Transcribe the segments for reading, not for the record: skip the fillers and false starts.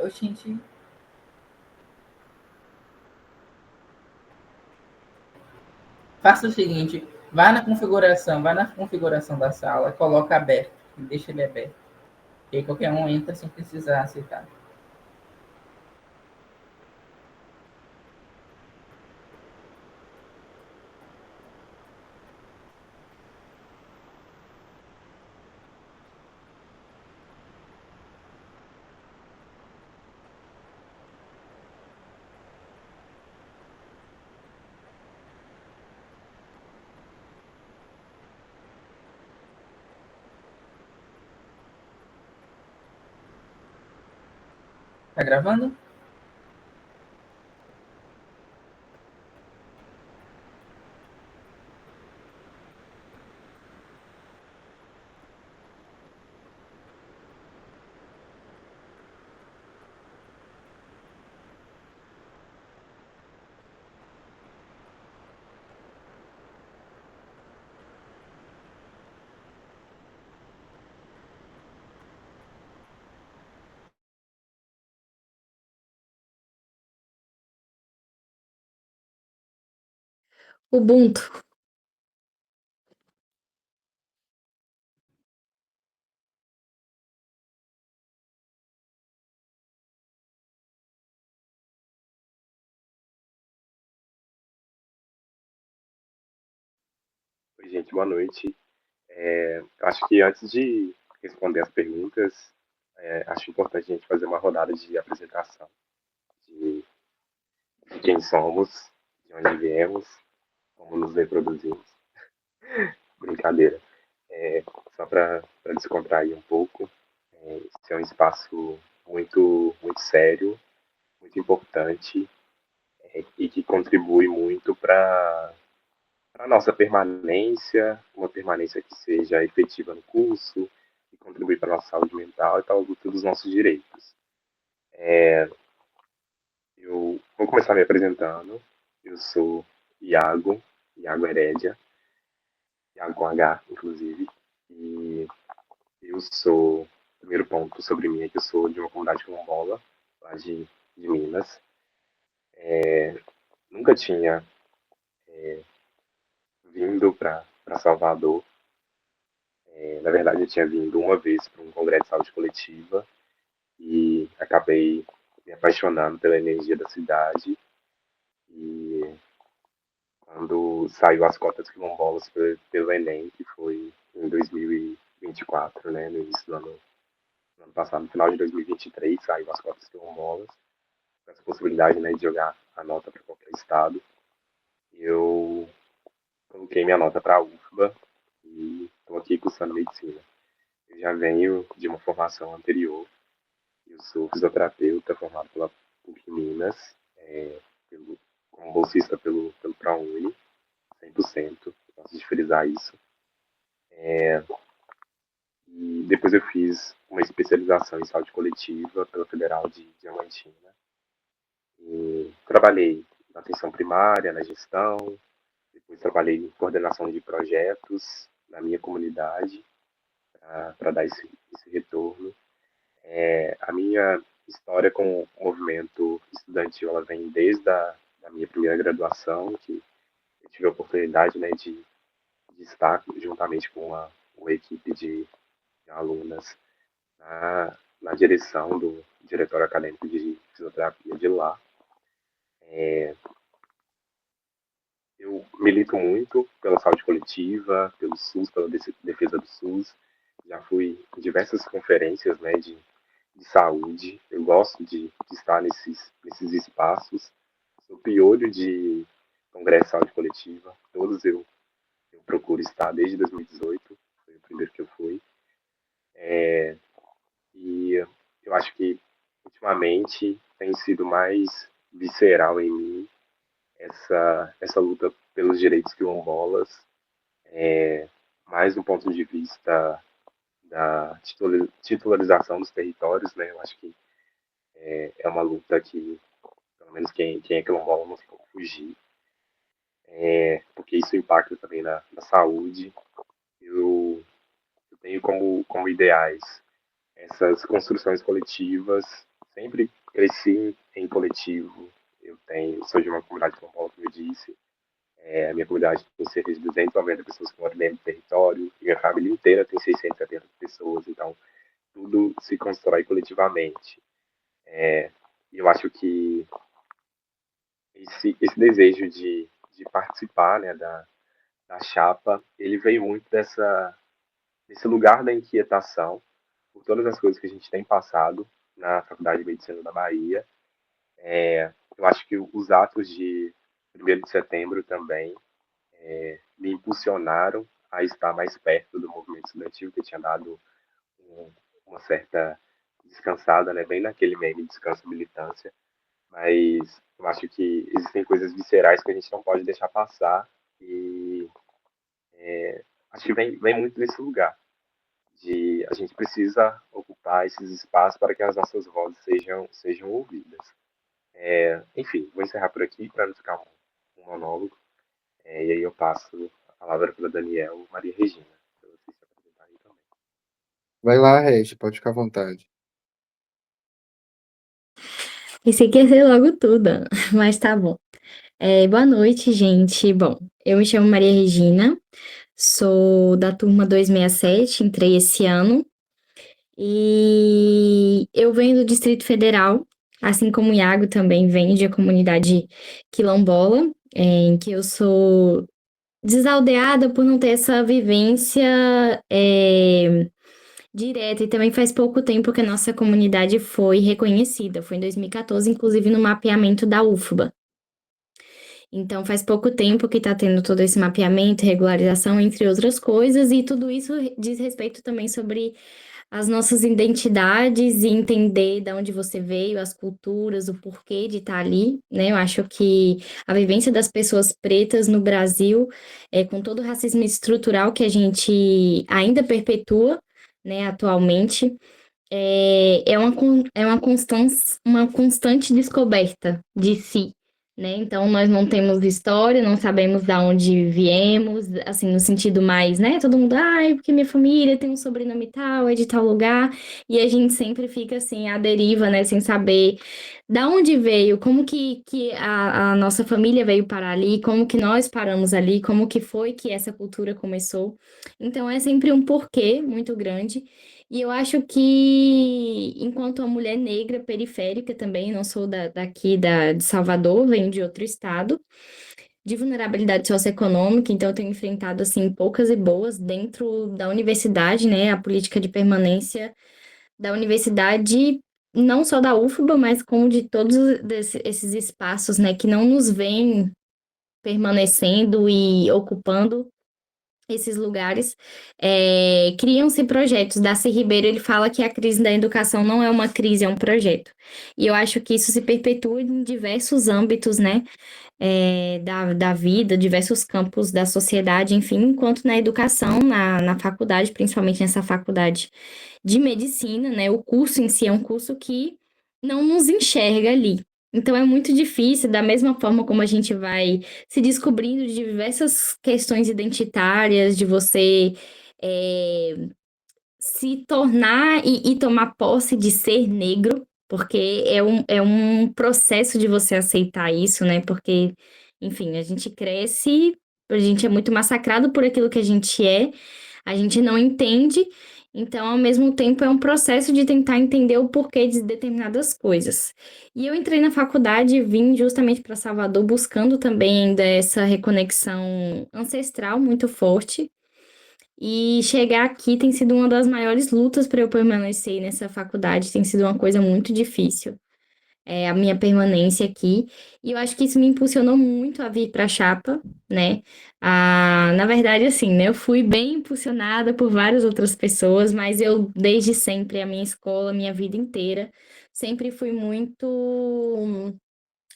Oxente, faça o seguinte, vai na configuração da sala, coloca aberto, deixa ele aberto. E aí qualquer um entra sem precisar aceitar. Tá gravando? Ubuntu. Oi, gente, boa noite. Eu acho que antes de responder as perguntas, acho importante a gente fazer uma rodada de apresentação de, de quem somos, de onde viemos, como nos reproduzimos. Brincadeira. Só para descontrair um pouco, esse é um espaço muito sério, muito importante e que contribui muito para a nossa permanência, uma permanência que seja efetiva no curso, que contribui para a nossa saúde mental e para a luta dos nossos direitos. Eu vou começar me apresentando. Eu sou Iago, Iago Herédia, Iago com H, inclusive, e eu sou, primeiro ponto sobre mim é que eu sou de uma comunidade quilombola, lá de Minas. Nunca tinha vindo para Salvador. Na verdade, eu tinha vindo uma vez para um congresso de saúde coletiva e acabei me apaixonando pela energia da cidade. E quando saiu as cotas quilombolas pelo Enem, que foi em 2024, né, no início do ano passado, no final de 2023, saiu as cotas quilombolas, com essa possibilidade, né, de jogar a nota para qualquer estado. Eu coloquei minha nota para a UFBA e estou aqui cursando medicina. Eu já venho de uma formação anterior. Eu sou fisioterapeuta formado pela PUC Minas, pelo, como bolsista pelo ProUni, 100%, gosto de frisar isso. E depois eu fiz uma especialização em saúde coletiva pela Federal de Diamantina. E trabalhei na atenção primária, na gestão, depois trabalhei em coordenação de projetos na minha comunidade para dar esse retorno. A minha história com o movimento estudantil ela vem desde da minha primeira graduação, que eu tive a oportunidade, né, de estar juntamente com uma equipe de alunas na direção do diretório acadêmico de fisioterapia de lá. Eu milito muito pela saúde coletiva, pelo SUS, pela defesa do SUS. Já fui em diversas conferências, né, de saúde. Eu gosto de estar nesses espaços. Sou piolho de congresso de saúde coletiva. Todos eu procuro estar desde 2018. Foi o primeiro que eu fui. E eu acho que ultimamente tem sido mais visceral em mim essa luta pelos direitos quilombolas, mais do ponto de vista da titularização dos territórios, né? Eu acho que é uma luta que, pelo menos quem é quilombola não tem como fugir, porque isso impacta também na saúde. Eu tenho como ideais essas construções coletivas. Sempre cresci em coletivo. Sou de uma comunidade de São Paulo, como eu disse. A minha comunidade tem cerca de 290 pessoas que moram dentro do território. E minha família inteira tem 670 pessoas. Então, tudo se constrói coletivamente. E eu acho que esse desejo de participar, né, da chapa, ele veio muito desse lugar da inquietação por todas as coisas que a gente tem passado na Faculdade de Medicina da Bahia. Eu acho que os atos de 1º de setembro também me impulsionaram a estar mais perto do movimento estudantil, que tinha dado uma certa descansada, né, bem naquele meme descanso militância, mas eu acho que existem coisas viscerais que a gente não pode deixar passar e acho que vem muito desse lugar de a gente precisa ocupar esses espaços para que as nossas vozes sejam ouvidas. Enfim, vou encerrar por aqui para não ficar um monólogo. E aí eu passo a palavra para Daniel Maria Regina, para vocês se apresentarem também. Vai lá, Regi, pode ficar à vontade. Pensei que ia ser logo tudo, mas tá bom. Boa noite, gente. Bom, eu me chamo Maria Regina, sou da turma 267, entrei esse ano, e eu venho do Distrito Federal, assim como o Iago também vem de a comunidade quilombola, em que eu sou desaldeada por não ter essa vivência direta, e também faz pouco tempo que a nossa comunidade foi reconhecida, foi em 2014, inclusive no mapeamento da UFBA. Então, faz pouco tempo que está tendo todo esse mapeamento, regularização, entre outras coisas, e tudo isso diz respeito também sobre as nossas identidades e entender de onde você veio, as culturas, o porquê de estar ali, né? Eu acho que a vivência das pessoas pretas no Brasil, com todo o racismo estrutural que a gente ainda perpetua, né, atualmente, uma constante descoberta de si, né? Então, nós não temos história, não sabemos de onde viemos, assim, no sentido mais, né? Todo mundo, porque minha família tem um sobrenome tal, é de tal lugar, e a gente sempre fica, assim, à deriva, né? Sem saber da onde veio, como que a nossa família veio parar ali, como que nós paramos ali, como que foi que essa cultura começou. Então, é sempre um porquê muito grande. E eu acho que, enquanto uma mulher negra periférica também, não sou daqui de Salvador, venho de outro estado, de vulnerabilidade socioeconômica, então eu tenho enfrentado, assim, poucas e boas dentro da universidade, né, a política de permanência da universidade, não só da UFBA, mas como de todos esses espaços, né, que não nos veem permanecendo e ocupando esses lugares, criam-se projetos. Darcy Ribeiro, ele fala que a crise da educação não é uma crise, é um projeto. E eu acho que isso se perpetua em diversos âmbitos, né, da vida, diversos campos da sociedade, enfim, enquanto na educação, na faculdade, principalmente nessa faculdade de medicina, né, o curso em si é um curso que não nos enxerga ali. Então é muito difícil, da mesma forma como a gente vai se descobrindo de diversas questões identitárias, de você se tornar e tomar posse de ser negro, porque é um processo de você aceitar isso, né? Porque, enfim, a gente cresce, a gente é muito massacrado por aquilo que a gente não entende, então, ao mesmo tempo, é um processo de tentar entender o porquê de determinadas coisas. E eu entrei na faculdade e vim justamente para Salvador buscando também ainda essa reconexão ancestral muito forte. E chegar aqui tem sido uma das maiores lutas para eu permanecer nessa faculdade, tem sido uma coisa muito difícil, a minha permanência aqui. E eu acho que isso me impulsionou muito a vir para a Chapa, né? Na verdade, assim, né? Eu fui bem impulsionada por várias outras pessoas, mas eu, desde sempre, a minha escola, a minha vida inteira, sempre fui muito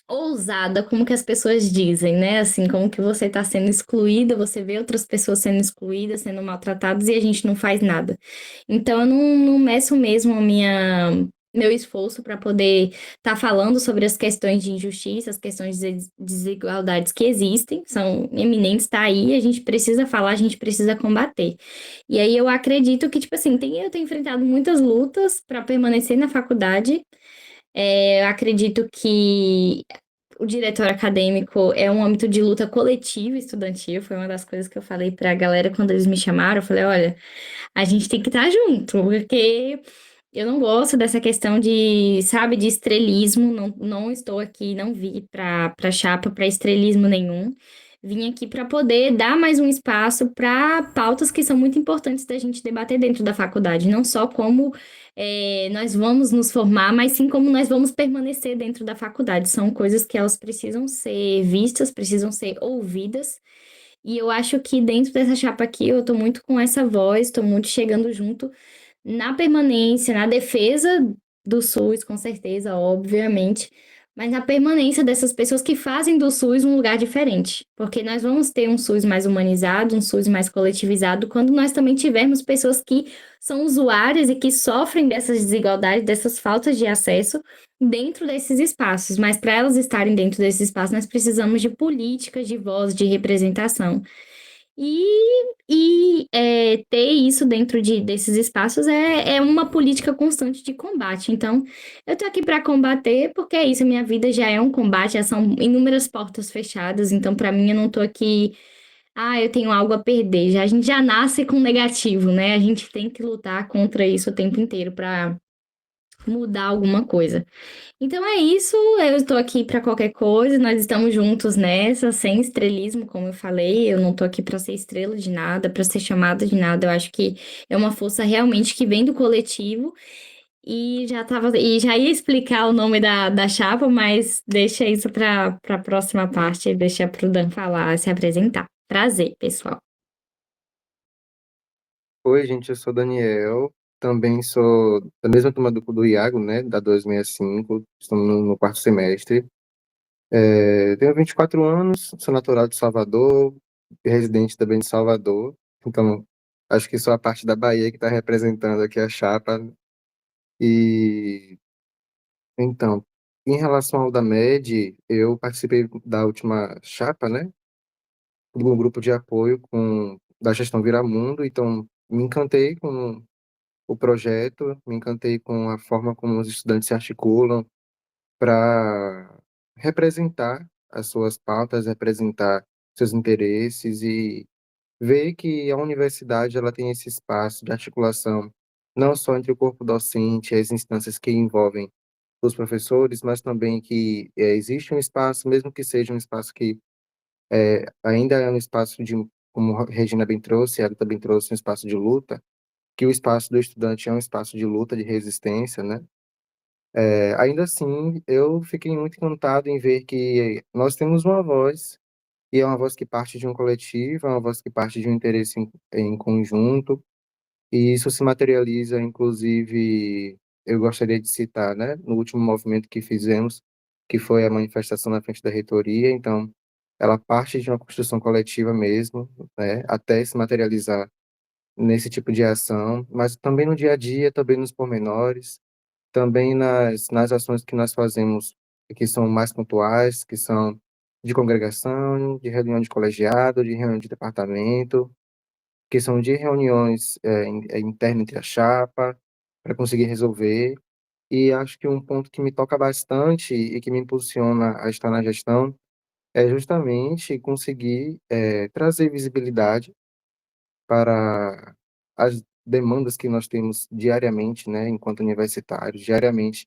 ousada, como que as pessoas dizem, né? Assim, como que você está sendo excluída, você vê outras pessoas sendo excluídas, sendo maltratadas e a gente não faz nada. Então, eu não meço mesmo meu esforço para poder estar falando sobre as questões de injustiça, as questões de desigualdades que existem, são eminentes, tá aí, a gente precisa falar, a gente precisa combater. E aí eu acredito que, tipo assim, eu tenho enfrentado muitas lutas para permanecer na faculdade. Eu acredito que o diretor acadêmico é um âmbito de luta coletiva estudantil, foi uma das coisas que eu falei para a galera quando eles me chamaram, eu falei, olha, a gente tem que estar junto, porque eu não gosto dessa questão de, sabe, de estrelismo. Não estou aqui, não vi para chapa, para estrelismo nenhum. Vim aqui para poder dar mais um espaço para pautas que são muito importantes da gente debater dentro da faculdade, não só como nós vamos nos formar, mas sim como nós vamos permanecer dentro da faculdade. São coisas que elas precisam ser vistas, precisam ser ouvidas. E eu acho que dentro dessa chapa aqui, eu tô muito com essa voz, tô muito chegando junto na permanência, na defesa do SUS, com certeza, obviamente, mas na permanência dessas pessoas que fazem do SUS um lugar diferente. Porque nós vamos ter um SUS mais humanizado, um SUS mais coletivizado, quando nós também tivermos pessoas que são usuárias e que sofrem dessas desigualdades, dessas faltas de acesso dentro desses espaços. Mas para elas estarem dentro desses espaços, nós precisamos de políticas de voz, de representação. Ter isso dentro desses espaços é uma política constante de combate. Então, eu tô aqui para combater, porque é isso, minha vida já é um combate, já são inúmeras portas fechadas. Então, para mim, eu não tô aqui, eu tenho algo a perder. A gente já nasce com negativo, né? A gente tem que lutar contra isso o tempo inteiro para mudar alguma coisa. Então é isso, eu estou aqui para qualquer coisa, nós estamos juntos nessa, sem estrelismo, como eu falei, eu não estou aqui para ser estrela de nada, para ser chamada de nada, eu acho que é uma força realmente que vem do coletivo e já ia explicar o nome da chapa, mas deixa isso para a próxima parte, deixa para o Dan falar, se apresentar. Prazer, pessoal. Oi, gente, eu sou Daniel, também sou da mesma turma do Iago, né, da 265, estamos no quarto semestre. Tenho 24 anos, sou natural de Salvador, residente também de Salvador, então acho que sou a parte da Bahia que está representando aqui a chapa. E então, em relação ao da MED, eu participei da última chapa, né, do grupo de apoio da gestão Viramundo, então me encantei com o projeto, me encantei com a forma como os estudantes se articulam para representar as suas pautas, representar seus interesses e ver que a universidade ela tem esse espaço de articulação não só entre o corpo docente e as instâncias que envolvem os professores, mas também que existe um espaço, mesmo que seja um espaço que ainda é um espaço de, como a Regina bem trouxe, ela também trouxe um espaço de luta, que o espaço do estudante é um espaço de luta, de resistência, né? Ainda assim, eu fiquei muito encantado em ver que nós temos uma voz, e é uma voz que parte de um coletivo, é uma voz que parte de um interesse em conjunto, e isso se materializa, inclusive, eu gostaria de citar, né, no último movimento que fizemos, que foi a manifestação na frente da reitoria, então, ela parte de uma construção coletiva mesmo, né, até se materializar nesse tipo de ação, mas também no dia a dia, também nos pormenores, também nas ações que nós fazemos, que são mais pontuais, que são de congregação, de reunião de colegiado, de reunião de departamento, que são de reuniões internas entre a chapa, para conseguir resolver. E acho que um ponto que me toca bastante e que me impulsiona a estar na gestão é justamente conseguir trazer visibilidade para as demandas que nós temos diariamente, né, enquanto universitários, diariamente,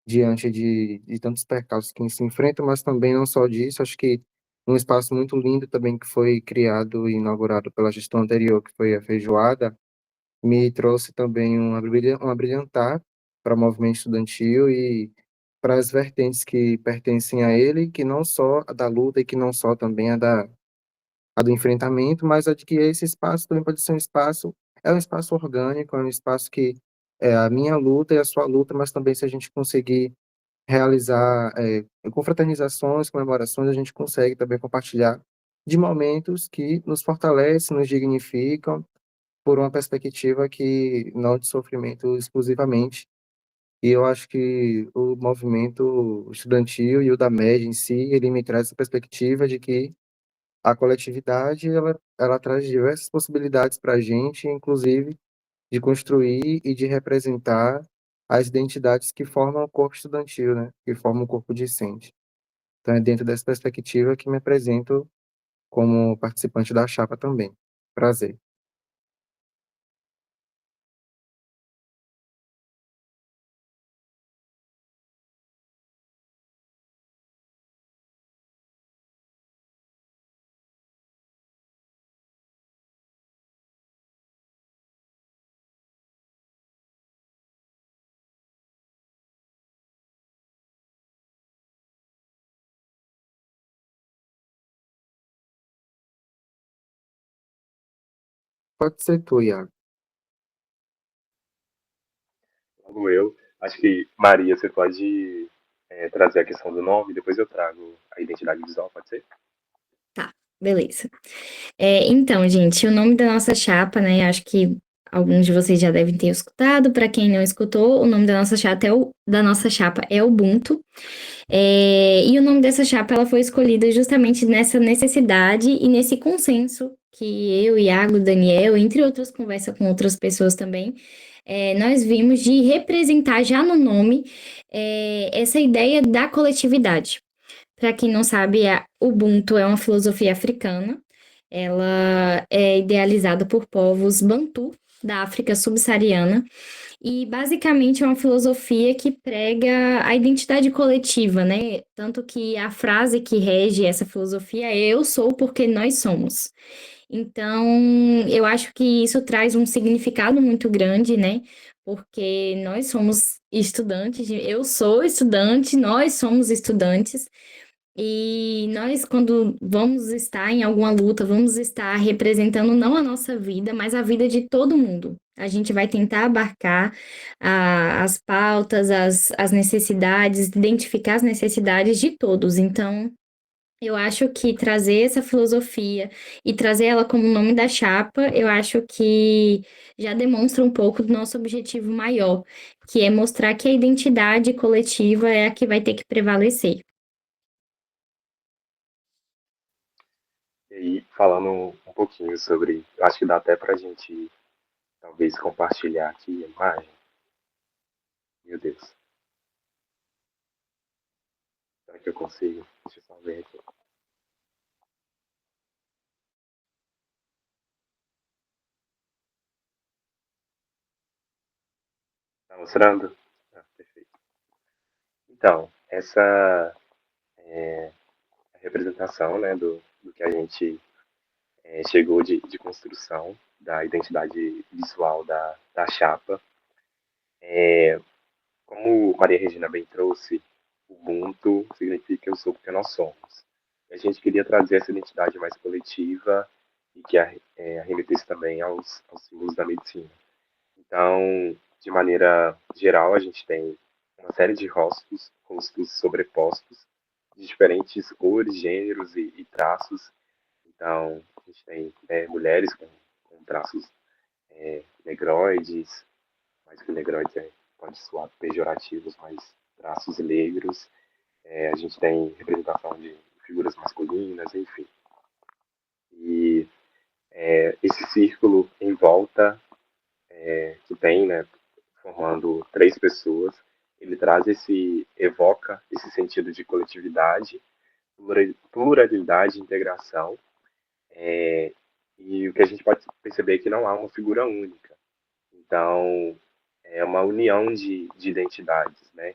diante de tantos percalços que se enfrentam, mas também não só disso, acho que um espaço muito lindo também que foi criado e inaugurado pela gestão anterior, que foi a feijoada, me trouxe também uma brilhantar para o movimento estudantil e para as vertentes que pertencem a ele, que não só a da luta e que não só também a do enfrentamento, mas a de que esse espaço também pode ser um espaço, é um espaço orgânico, é um espaço que é a minha luta e a sua luta, mas também se a gente conseguir realizar confraternizações, comemorações, a gente consegue também compartilhar de momentos que nos fortalecem, nos dignificam, por uma perspectiva que não de sofrimento exclusivamente, E eu acho que o movimento estudantil e o da média em si, ele me traz essa perspectiva de que a coletividade, ela traz diversas possibilidades para a gente, inclusive de construir e de representar as identidades que formam o corpo estudantil, né? Que formam o corpo discente. Então, é dentro dessa perspectiva que me apresento como participante da chapa também. Prazer. Pode ser tu, Iago. Logo eu. Acho que, Maria, você pode trazer a questão do nome, depois eu trago a identidade visual, pode ser? Tá, beleza. Então, gente, o nome da nossa chapa, né? Acho que alguns de vocês já devem ter escutado. Para quem não escutou, o nome da nossa chapa é Ubuntu. E o nome dessa chapa ela foi escolhida justamente nessa necessidade e nesse consenso que eu, Iago, Daniel, entre outras conversas com outras pessoas também, nós vimos de representar já no nome essa ideia da coletividade. Para quem não sabe, a Ubuntu é uma filosofia africana. Ela é idealizada por povos Bantu da África subsaariana e basicamente é uma filosofia que prega a identidade coletiva, né? Tanto que a frase que rege essa filosofia é eu sou porque nós somos. Então, eu acho que isso traz um significado muito grande, né? Porque nós somos estudantes, eu sou estudante, nós somos estudantes, e nós, quando vamos estar em alguma luta, vamos estar representando não a nossa vida, mas a vida de todo mundo. A gente vai tentar abarcar as pautas, as necessidades, identificar as necessidades de todos. Então, eu acho que trazer essa filosofia e trazer ela como nome da chapa, eu acho que já demonstra um pouco do nosso objetivo maior, que é mostrar que a identidade coletiva é a que vai ter que prevalecer. E aí, falando um pouquinho sobre. Eu acho que dá até pra gente, talvez, compartilhar aqui a imagem. Meu Deus. Será que eu consigo? Deixa eu só ver aqui. Tá mostrando? Ah, perfeito. Então, essa é a representação, né, do que a gente chegou de construção da identidade visual da chapa. Como Maria Regina bem trouxe, Ubuntu significa eu sou porque nós somos. E a gente queria trazer essa identidade mais coletiva e que arremetesse também aos símbolos da medicina. Então, de maneira geral, a gente tem uma série de rostos sobrepostos, de diferentes cores, gêneros e traços. Então, a gente tem mulheres com traços negroides, mais que negroides pode soar pejorativos, mas traços negros. A gente tem representação de figuras masculinas, enfim. E esse círculo em volta que tem, né, formando três pessoas, ele evoca esse sentido de coletividade, pluralidade e integração. E o que a gente pode perceber é que não há uma figura única. Então, é uma união de identidades, né?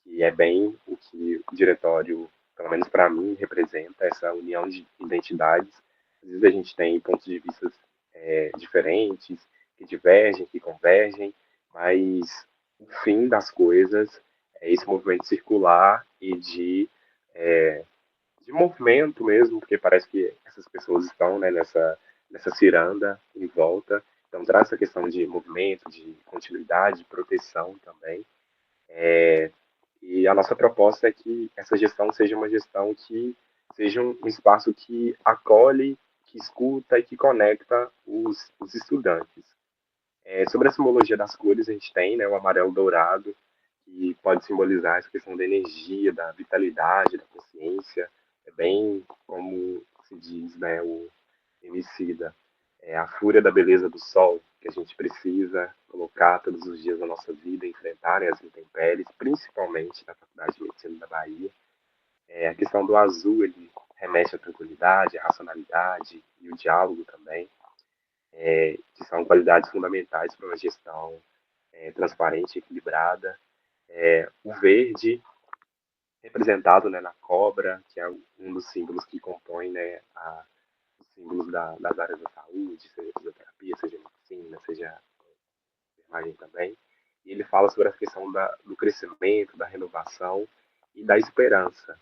E é bem o que o diretório, pelo menos para mim, representa, essa união de identidades. Às vezes a gente tem pontos de vista diferentes, que divergem, que convergem, mas o fim das coisas é esse movimento circular e de movimento mesmo, porque parece que essas pessoas estão, né, nessa ciranda em volta. Então, traz essa questão de movimento, de continuidade, de proteção também. E a nossa proposta é que essa gestão seja uma gestão que seja um espaço que acolhe, que escuta e que conecta os estudantes. Sobre a simbologia das cores, a gente tem, né, o amarelo dourado, que que pode simbolizar essa questão da energia, da vitalidade, da consciência. É bem como se diz, né, o Emicida, é a fúria da beleza do sol que a gente precisa colocar todos os dias na nossa vida, enfrentarem as intempéries, principalmente na Faculdade de Medicina da Bahia. A questão do azul, ele remete à tranquilidade, à racionalidade e o diálogo também, que são qualidades fundamentais para uma gestão transparente e equilibrada. O verde, representado, né, na cobra, que é um dos símbolos que compõe, né, os símbolos das áreas da saúde, seja fisioterapia, seja medicina, seja enfermagem também. E ele fala sobre a questão do crescimento, da renovação e da esperança,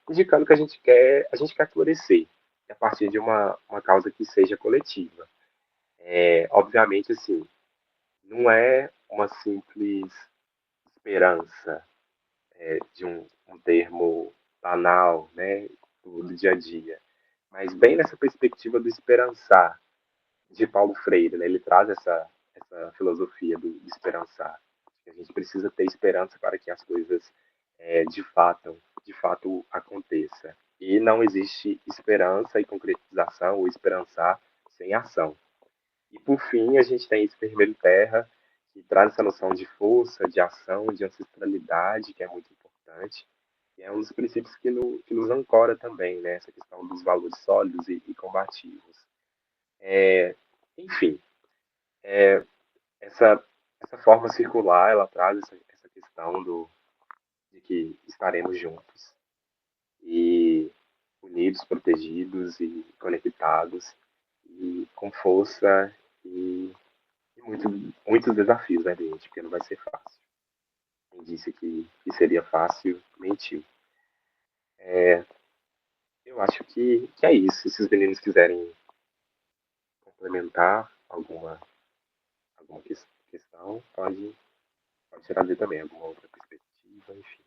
indicando que a gente quer florescer a partir de uma causa que seja coletiva. Obviamente, assim, não é uma simples esperança, de um termo banal, né, do dia a dia, mas bem nessa perspectiva do esperançar, de Paulo Freire, né, ele traz essa filosofia do esperançar. A gente precisa ter esperança para que as coisas de fato aconteça. E não existe esperança e concretização ou esperançar sem ação. E por fim, a gente tem esse vermelho terra, que traz essa noção de força, de ação, de ancestralidade, que é muito importante. E é um dos princípios que nos ancora também, né? Essa questão dos valores sólidos e combativos. Enfim, essa, essa forma circular, ela traz essa questão de que estaremos juntos e unidos, protegidos e conectados e com força e muitos desafios, né, gente? Porque não vai ser fácil. Quem disse que seria fácil, mentiu. Eu acho que é isso. Se os meninos quiserem complementar alguma questão, pode trazer também alguma outra perspectiva, enfim.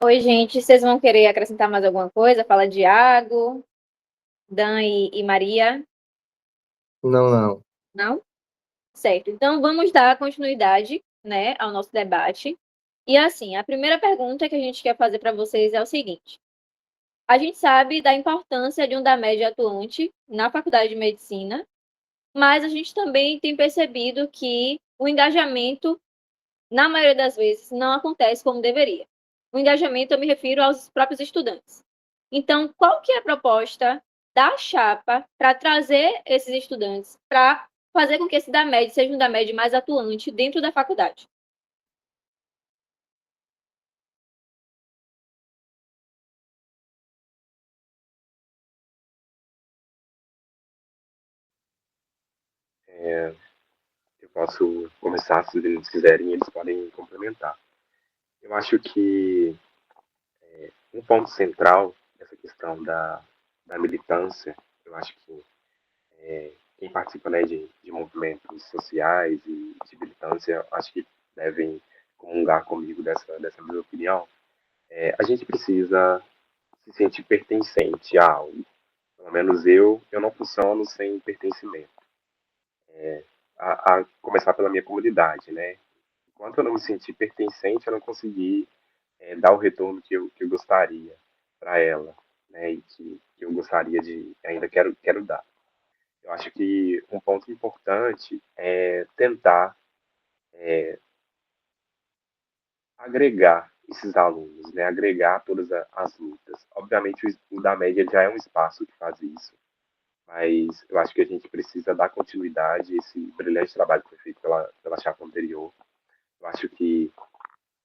Oi, gente, vocês vão querer acrescentar mais alguma coisa? Fala de Iago, Dan e Maria? Não. Não? Certo. Então, vamos dar continuidade, né, ao nosso debate. E assim, a primeira pergunta que a gente quer fazer para vocês é o seguinte: a gente sabe da importância de um da média atuante na Faculdade de Medicina, mas a gente também tem percebido que o engajamento, na maioria das vezes, não acontece como deveria. O engajamento, eu me refiro aos próprios estudantes. Então, qual que é a proposta da chapa para trazer esses estudantes, para fazer com que esse DAMED seja um DAMED mais atuante dentro da faculdade? Eu posso começar, se eles quiserem, eles podem complementar. Eu acho que um ponto central dessa questão da militância, eu acho que quem participa, né, de movimentos sociais e de militância, acho que devem comungar comigo dessa minha opinião. A gente precisa se sentir pertencente a algo. Pelo menos eu não funciono sem pertencimento. A começar pela minha comunidade, né? Enquanto eu não me sentir pertencente, eu não consegui dar o retorno que eu gostaria para ela, né? E que eu gostaria ainda quero dar. Eu acho que um ponto importante é tentar agregar esses alunos, né? Agregar todas as lutas. Obviamente, o da média já é um espaço que faz isso, mas eu acho que a gente precisa dar continuidade a esse brilhante trabalho que foi feito pela chapa anterior. Eu acho que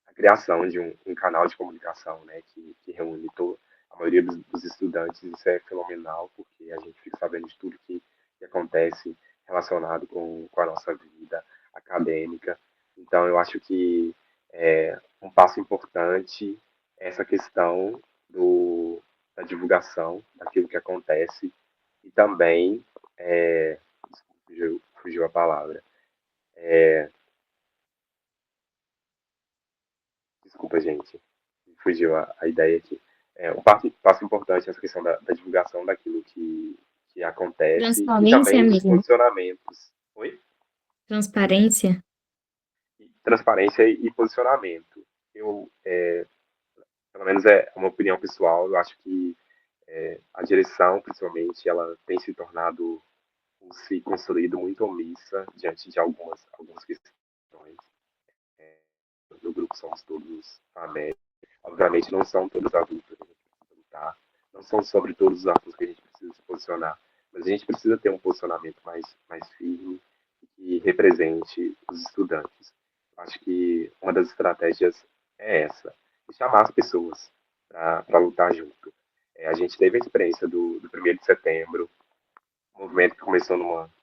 a criação de um canal de comunicação, né, que reúne a maioria dos estudantes, isso é fenomenal, porque a gente fica sabendo de tudo que acontece relacionado com a nossa vida acadêmica. Então, eu acho que um passo importante é essa questão da divulgação daquilo que acontece e também, fugiu a palavra, desculpa, gente, fugiu a ideia aqui. Um passo importante é essa questão da divulgação daquilo que acontece e Transparência também dos mesmo. posicionamentos. Oi? Transparência? Transparência e posicionamento. Eu, pelo menos é uma opinião pessoal, eu acho que a direção, principalmente, ela tem se tornado, se construído muito omissa diante de algumas questões. No grupo somos todos famélicos. Obviamente não são todos adultos que a gente precisa lutar, não são sobre todos os assuntos que a gente precisa se posicionar, mas a gente precisa ter um posicionamento mais firme e que represente os estudantes. Acho que uma das estratégias é essa, de chamar as pessoas para lutar junto. A gente teve a experiência do 1º de setembro, um movimento que começou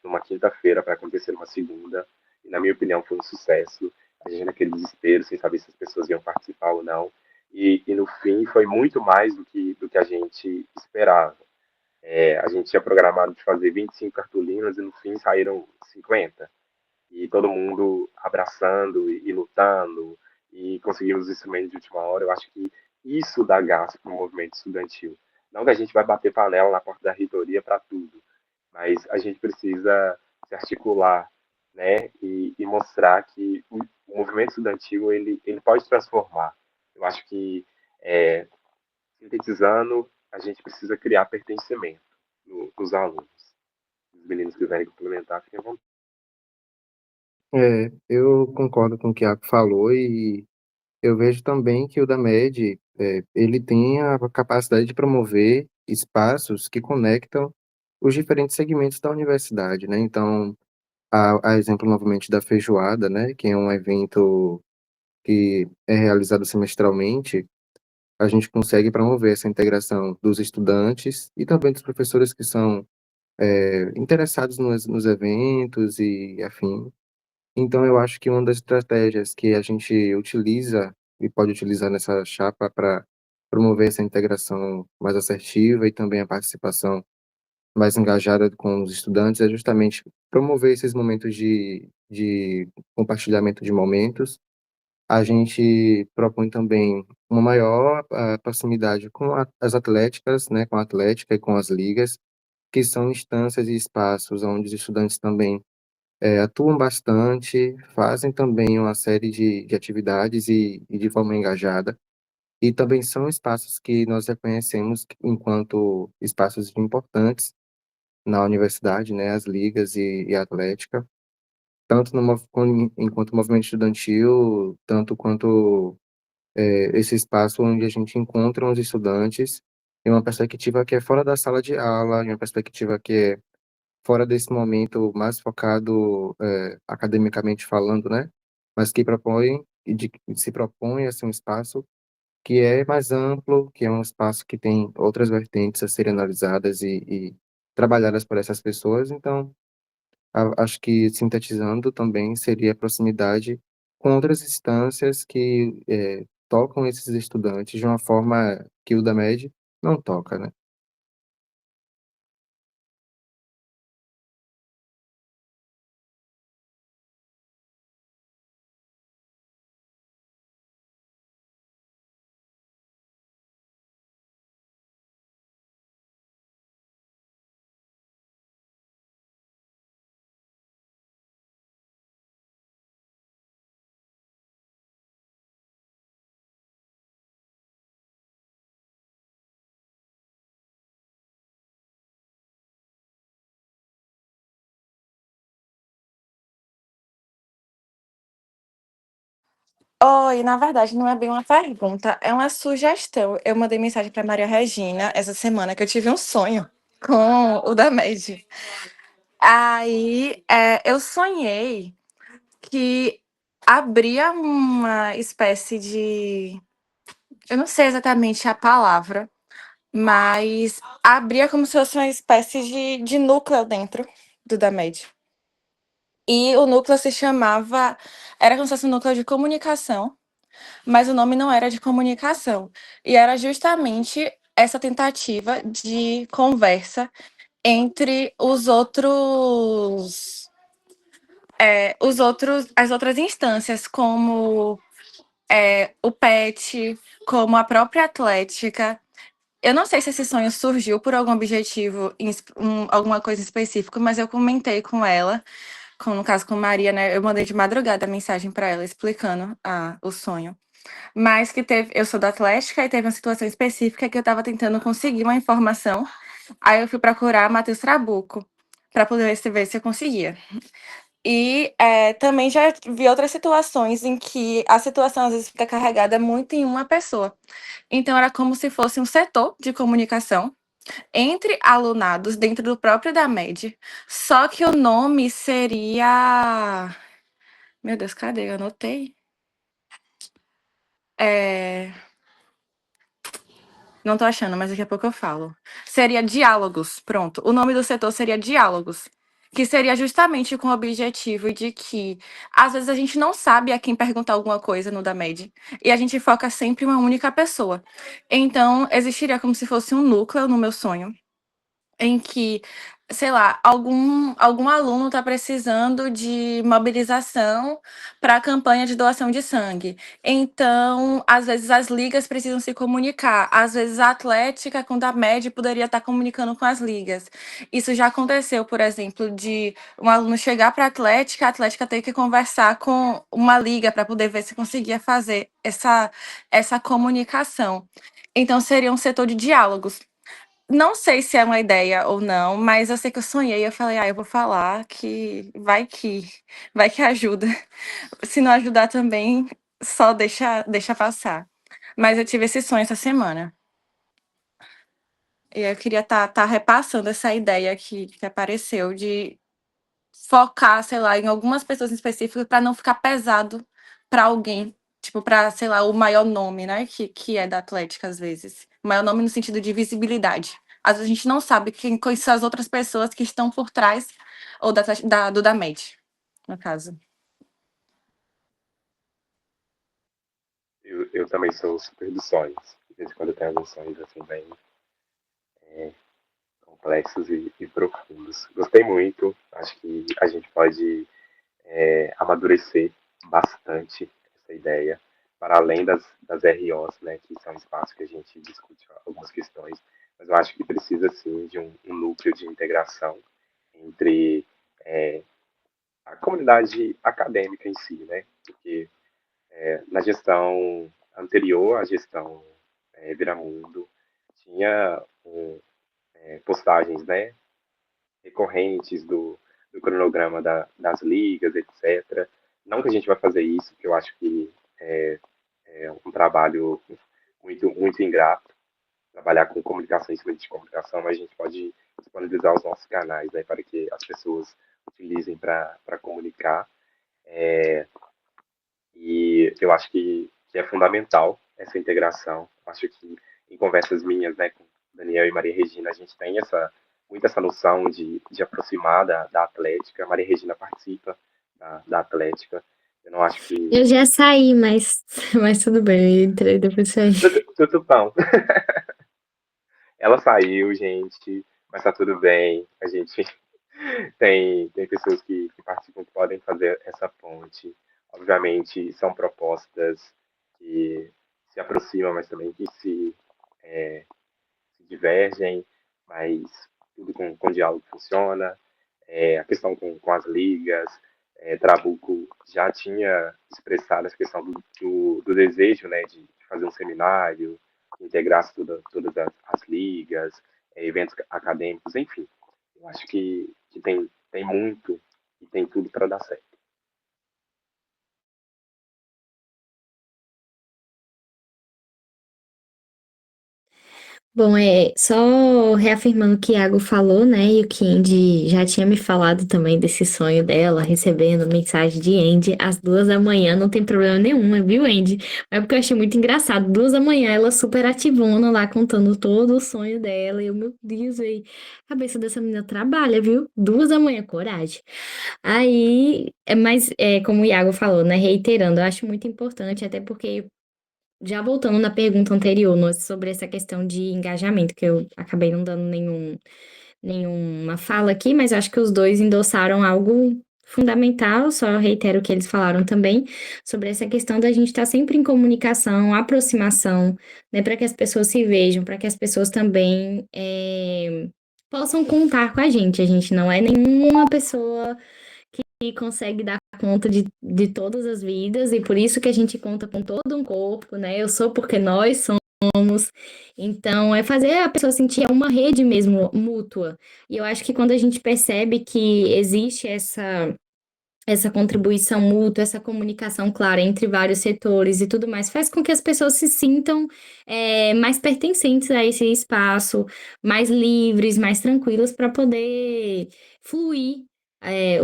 numa quinta-feira para acontecer numa segunda, e na minha opinião foi um sucesso. A gente naquele desespero, sem saber se as pessoas iam participar ou não, e no fim foi muito mais do que a gente esperava. A gente tinha programado de fazer 25 cartolinas e no fim saíram 50. E todo mundo abraçando e lutando, e conseguimos os instrumentos de última hora. Eu acho que isso dá gás para o movimento estudantil. Não que a gente vai bater panela na porta da reitoria para tudo, mas a gente precisa se articular, né, e mostrar que o movimento estudantil ele pode transformar. Eu acho que, sintetizando, a gente precisa criar pertencimento nos alunos. Os meninos quiserem complementar, fiquem à vontade. Eu concordo com o que o Iago falou e eu vejo também que o DAMED, ele tem a capacidade de promover espaços que conectam os diferentes segmentos da universidade, né? Então, a exemplo novamente da feijoada, né, que é um evento que é realizado semestralmente, a gente consegue promover essa integração dos estudantes e também dos professores que são interessados nos eventos e afim. Então, eu acho que uma das estratégias que a gente utiliza e pode utilizar nessa chapa para promover essa integração mais assertiva e também a participação mais engajada com os estudantes é justamente promover esses momentos de compartilhamento de momentos. A gente propõe também uma maior proximidade com as atléticas, né, com a atlética e com as ligas, que são instâncias e espaços onde os estudantes também atuam bastante, fazem também uma série de atividades e de forma engajada, e também são espaços que nós reconhecemos enquanto espaços importantes na universidade, né, as ligas e a atlética, tanto enquanto movimento estudantil, tanto quanto esse espaço onde a gente encontra os estudantes em uma perspectiva que é fora da sala de aula, em uma perspectiva que é fora desse momento mais focado, academicamente falando, né, mas que se propõe a ser um espaço que é mais amplo, que é um espaço que tem outras vertentes a serem analisadas e trabalhadas por essas pessoas. Então, acho que sintetizando também seria a proximidade com outras instâncias que, tocam esses estudantes de uma forma que o DAMED não toca, né. Oi, na verdade não é bem uma pergunta, é uma sugestão. Eu mandei mensagem para Maria Regina essa semana que eu tive um sonho com o da MED. Aí, eu sonhei que abria uma espécie de, eu não sei exatamente a palavra, mas abria como se fosse uma espécie de núcleo dentro do DAMED. E o núcleo se chamava, era como se fosse um núcleo de comunicação, mas o nome não era de comunicação. E era justamente essa tentativa de conversa entre as outras instâncias, como o PET, como a própria Atlética. Eu não sei se esse sonho surgiu por algum objetivo, alguma coisa específica, mas eu comentei com ela no caso com Maria, né? Eu mandei de madrugada a mensagem para ela explicando o sonho. Mas que eu sou da Atlética e teve uma situação específica que eu estava tentando conseguir uma informação. Aí eu fui procurar Matheus Trabuco para poder ver se eu conseguia. E também já vi outras situações em que a situação às vezes fica carregada muito em uma pessoa. Então era como se fosse um setor de comunicação entre alunados dentro do próprio da MED. Só que o nome seria. Meu Deus, cadê? Eu anotei. Não tô achando, mas daqui a pouco eu falo. Seria Diálogos, pronto. O nome do setor seria Diálogos, que seria justamente com o objetivo de que, às vezes, a gente não sabe a quem perguntar alguma coisa no DaMed, e a gente foca sempre em uma única pessoa. Então, existiria como se fosse um núcleo no meu sonho, em que, sei lá, algum aluno está precisando de mobilização para a campanha de doação de sangue. Então, às vezes as ligas precisam se comunicar. Às vezes a Atlética com a MED poderia estar comunicando com as ligas. Isso já aconteceu, por exemplo, de um aluno chegar para a Atlética ter que conversar com uma liga para poder ver se conseguia fazer essa comunicação. Então, seria um setor de diálogos. Não sei se é uma ideia ou não, mas eu sei que eu sonhei, eu falei: "Ah, eu vou falar que vai que ajuda". Se não ajudar também, só deixa passar. Mas eu tive esse sonho essa semana. E eu queria estar repassando essa ideia que apareceu de focar, sei lá, em algumas pessoas em específico para não ficar pesado para alguém, tipo, para, sei lá, o maior nome, né, que é da Atlética às vezes. O maior nome no sentido de visibilidade. Às vezes a gente não sabe quem são as outras pessoas que estão por trás ou do DaMed, no caso. Eu também sou super dos sonhos. De vez em quando eu tenho alguns sonhos assim bem complexos e profundos. Gostei muito. Acho que a gente pode amadurecer bastante essa ideia, para além das ROs, né, que são espaços que a gente discute algumas questões, mas eu acho que precisa sim de um núcleo de integração entre a comunidade acadêmica em si, né, porque na gestão anterior à gestão Viramundo, tinha postagens, né, recorrentes do cronograma das ligas, etc. Não que a gente vai fazer isso, porque eu acho que é um trabalho muito ingrato, trabalhar com comunicação em cima de comunicação, mas a gente pode disponibilizar os nossos canais, né, para que as pessoas utilizem para comunicar. E eu acho que é fundamental essa integração. Acho que em conversas minhas, né, com Daniel e Maria Regina, a gente tem muito essa noção de aproximar da Atlética. A Maria Regina participa da Atlética. Eu não acho que. Eu já saí, mas tudo bem, eu entrei depois saí. Tudo bom. Ela saiu, gente, mas tá tudo bem. A gente tem pessoas que participam que podem fazer essa ponte. Obviamente, são propostas que se aproximam, mas também que se divergem, mas tudo com diálogo funciona. A questão com as ligas, Trabuco já tinha expressado essa questão do desejo, né, de fazer um seminário, que integrasse todas as ligas, eventos acadêmicos, enfim. Eu acho que tem muito e tem tudo para dar certo. Bom, só reafirmando o que Iago falou, né? E o que Andy já tinha me falado também desse sonho dela, recebendo mensagem de Andy às 2 da manhã, não tem problema nenhum, viu, Andy? É porque eu achei muito engraçado. 2 da manhã, ela super ativona lá, contando todo o sonho dela. E eu, meu Deus, véi, a cabeça dessa menina trabalha, viu? 2 da manhã, coragem. Aí, mas como o Iago falou, né? Reiterando, eu acho muito importante, até porque já voltando na pergunta anterior, sobre essa questão de engajamento, que eu acabei não dando nenhuma fala aqui, mas acho que os dois endossaram algo fundamental, só reitero o que eles falaram também, sobre essa questão da gente estar sempre em comunicação, aproximação, né, para que as pessoas se vejam, para que as pessoas também possam contar com a gente. A gente não é nenhuma pessoa consegue dar conta de todas as vidas, e por isso que a gente conta com todo um corpo, né? Eu sou porque nós somos. Então, é fazer a pessoa sentir uma rede mesmo mútua. E eu acho que quando a gente percebe que existe essa contribuição mútua, essa comunicação clara entre vários setores e tudo mais, faz com que as pessoas se sintam mais pertencentes a esse espaço, mais livres, mais tranquilas para poder fluir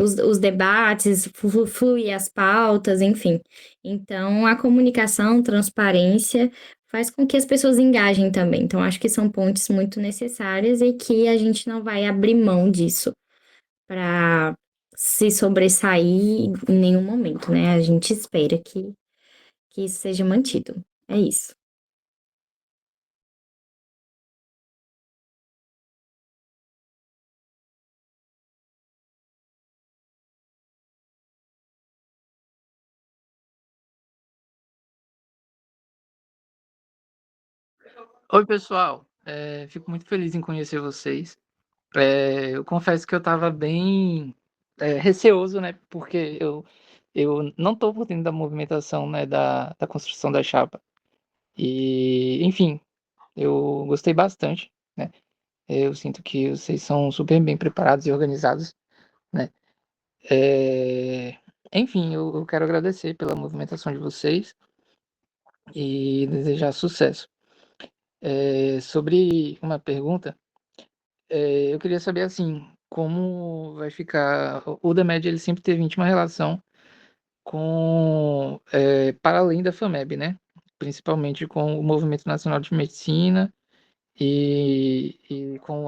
os debates, fluir as pautas, enfim. Então, a comunicação, transparência, faz com que as pessoas engajem também. Então, acho que são pontes muito necessárias e que a gente não vai abrir mão disso para se sobressair em nenhum momento, né? A gente espera que isso seja mantido. É isso. Oi, pessoal. Fico muito feliz em conhecer vocês. Eu confesso que eu estava bem receoso, né? Porque eu não estou por dentro da movimentação, né, da construção da chapa. E, enfim, eu gostei bastante, né? Eu sinto que vocês são super bem preparados e organizados, né? É, Enfim, eu quero agradecer pela movimentação de vocês e desejar sucesso. Sobre uma pergunta. Eu queria saber, assim, como vai ficar. O DaMed, ele sempre teve íntima relação com, para além da FAMEB, né? Principalmente com o Movimento Nacional de Medicina e com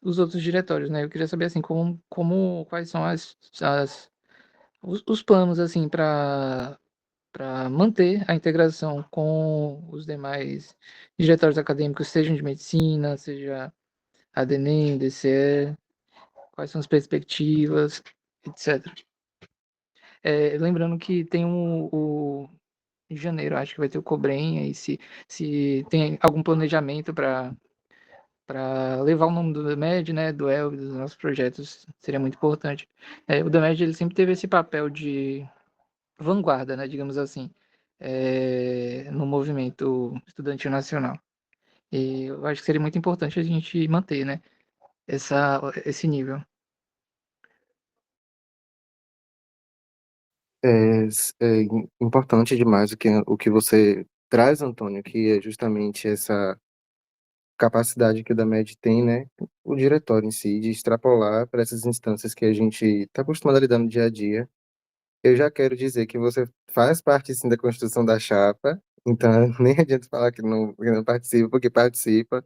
os outros diretórios, né? Eu queria saber, assim, quais são os planos, assim, para manter a integração com os demais diretórios acadêmicos, sejam de medicina, seja a DENEM, DCE, quais são as perspectivas, etc. Lembrando que tem em janeiro, acho que vai ter o Cobrem, aí se tem algum planejamento para levar o nome do DaMed, né, do Elvis, dos nossos projetos, seria muito importante. O DaMed, ele sempre teve esse papel de vanguarda, né, digamos assim, no movimento estudantil nacional. E eu acho que seria muito importante a gente manter, né, esse nível. Importante demais o que você traz, Antônio, que é justamente essa capacidade que o DaMed tem, né? O diretório em si, de extrapolar para essas instâncias que a gente está acostumado a lidar no dia a dia. Eu já quero dizer que você faz parte, sim, da construção da chapa, então nem adianta falar que não participa, porque participa.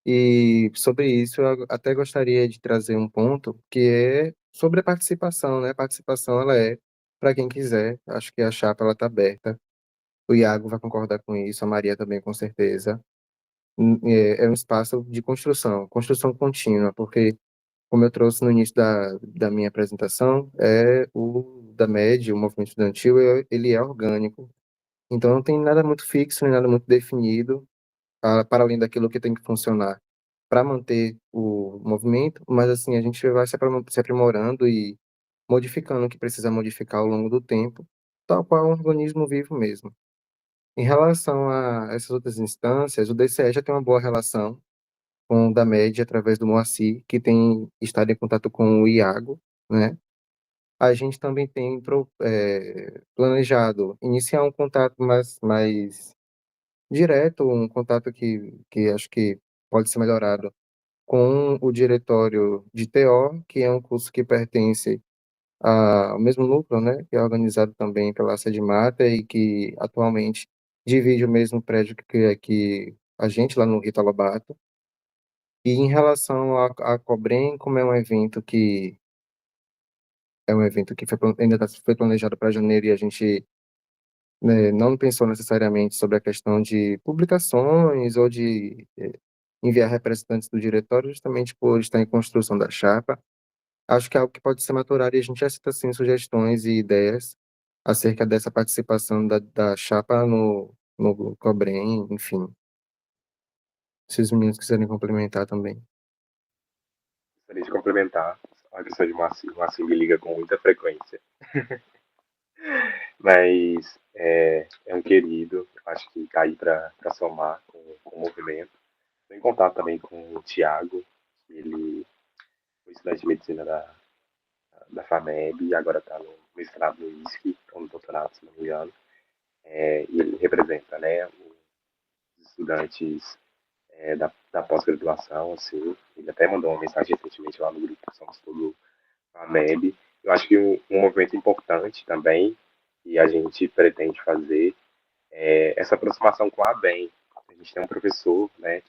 E sobre isso, eu até gostaria de trazer um ponto que é sobre a participação, né? A participação, ela é para quem quiser. Acho que a chapa, ela está aberta. O Iago vai concordar com isso, a Maria também, com certeza. É um espaço de construção, construção contínua, porque, como eu trouxe no início da minha apresentação, o da MED, o movimento estudantil, ele é orgânico. Então, não tem nada muito fixo, nem nada muito definido, para além daquilo que tem que funcionar para manter o movimento, mas assim, a gente vai se aprimorando e modificando o que precisa modificar ao longo do tempo, tal qual um organismo vivo mesmo. Em relação a essas outras instâncias, o DCE já tem uma boa relação com o da MED através do Moacir, que tem estado em contato com o Iago, né? A gente também tem planejado iniciar um contato mais direto, um contato que acho que pode ser melhorado com o diretório de TO, que é um curso que pertence ao mesmo núcleo, né, que é organizado também pela Sedmata e que atualmente divide o mesmo prédio que a gente lá no Rita Lobato. E em relação a Cobrem, como é um evento que foi planejado para janeiro e a gente, né, não pensou necessariamente sobre a questão de publicações ou de enviar representantes do diretório, justamente por estar em construção da chapa. Acho que é algo que pode ser maturado e a gente já cita, sim, sugestões e ideias acerca dessa participação da chapa no Cobrem, enfim. Se os meninos quiserem complementar também. Gostaria de complementar, pessoa de Moacir me liga com muita frequência. Mas é um querido, acho que tá aí para somar com o movimento. Estou em contato também com o Tiago, ele foi estudante de medicina da FAMEB e agora está no mestrado no ISC, ou no doutorado, se não me engano. E ele representa, né, os estudantes da pós-graduação, assim. Ele até mandou uma mensagem recentemente lá no grupo Somos Todo FAMEB. Eu acho que um movimento importante também, que a gente pretende fazer, essa aproximação com a ABEM. A gente tem um professor, né,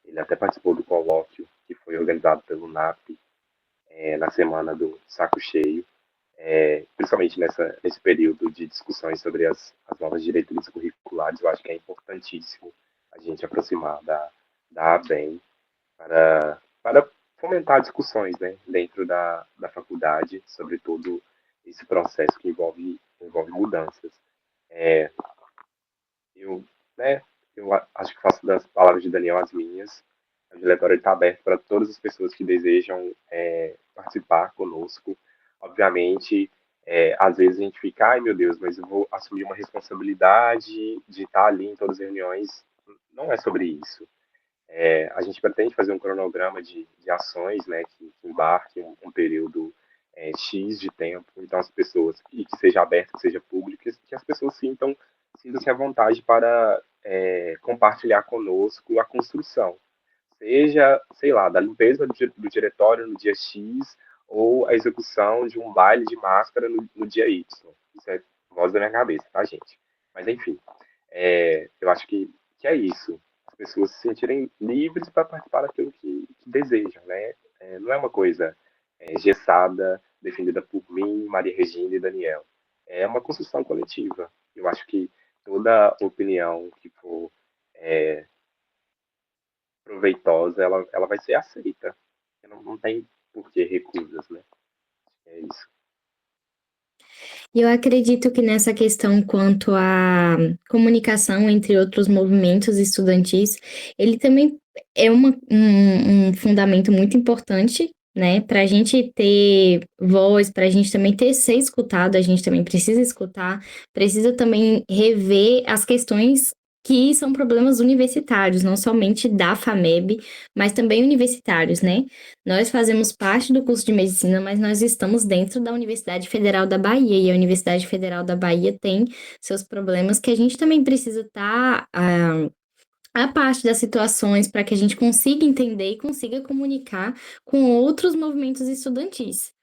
ele até participou do colóquio que foi organizado pelo NAP na semana do Saco Cheio, principalmente nesse período de discussões sobre as novas diretrizes curriculares. Eu acho que é importantíssimo a gente aproximar da ABEM para fomentar discussões, né, dentro da faculdade sobre todo esse processo que envolve mudanças. Eu, né, eu acho que faço das palavras de Daniel as minhas. O diretório está aberto para todas as pessoas que desejam participar conosco. Obviamente, às vezes a gente fica, ai meu Deus, mas eu vou assumir uma responsabilidade de estar ali em todas as reuniões. Não é sobre isso. A gente pretende fazer um cronograma de ações, né, que embarque um período X de tempo, então as pessoas, e que seja aberto, que seja público, que as pessoas sintam-se à vontade para compartilhar conosco a construção, seja, sei lá, da limpeza do diretório no dia X, ou a execução de um baile de máscara no dia Y. Isso é voz da minha cabeça, tá, gente? Mas, enfim, eu acho que é isso. As pessoas se sentirem livres para participar daquilo que desejam, né? Não é uma coisa engessada, defendida por mim, Maria Regina e Daniel. É uma construção coletiva. Eu acho que toda opinião que for proveitosa, ela vai ser aceita. Não tem por que recusas, né? É isso. E eu acredito que nessa questão quanto à comunicação entre outros movimentos estudantis, ele também é um fundamento muito importante, né? Para a gente ter voz, para a gente também ser escutado, a gente também precisa escutar, precisa também rever as questões que são problemas universitários, não somente da FAMEB, mas também universitários, né? Nós fazemos parte do curso de medicina, mas nós estamos dentro da Universidade Federal da Bahia, e a Universidade Federal da Bahia tem seus problemas que a gente também precisa estar a parte das situações para que a gente consiga entender e consiga comunicar com outros movimentos estudantis.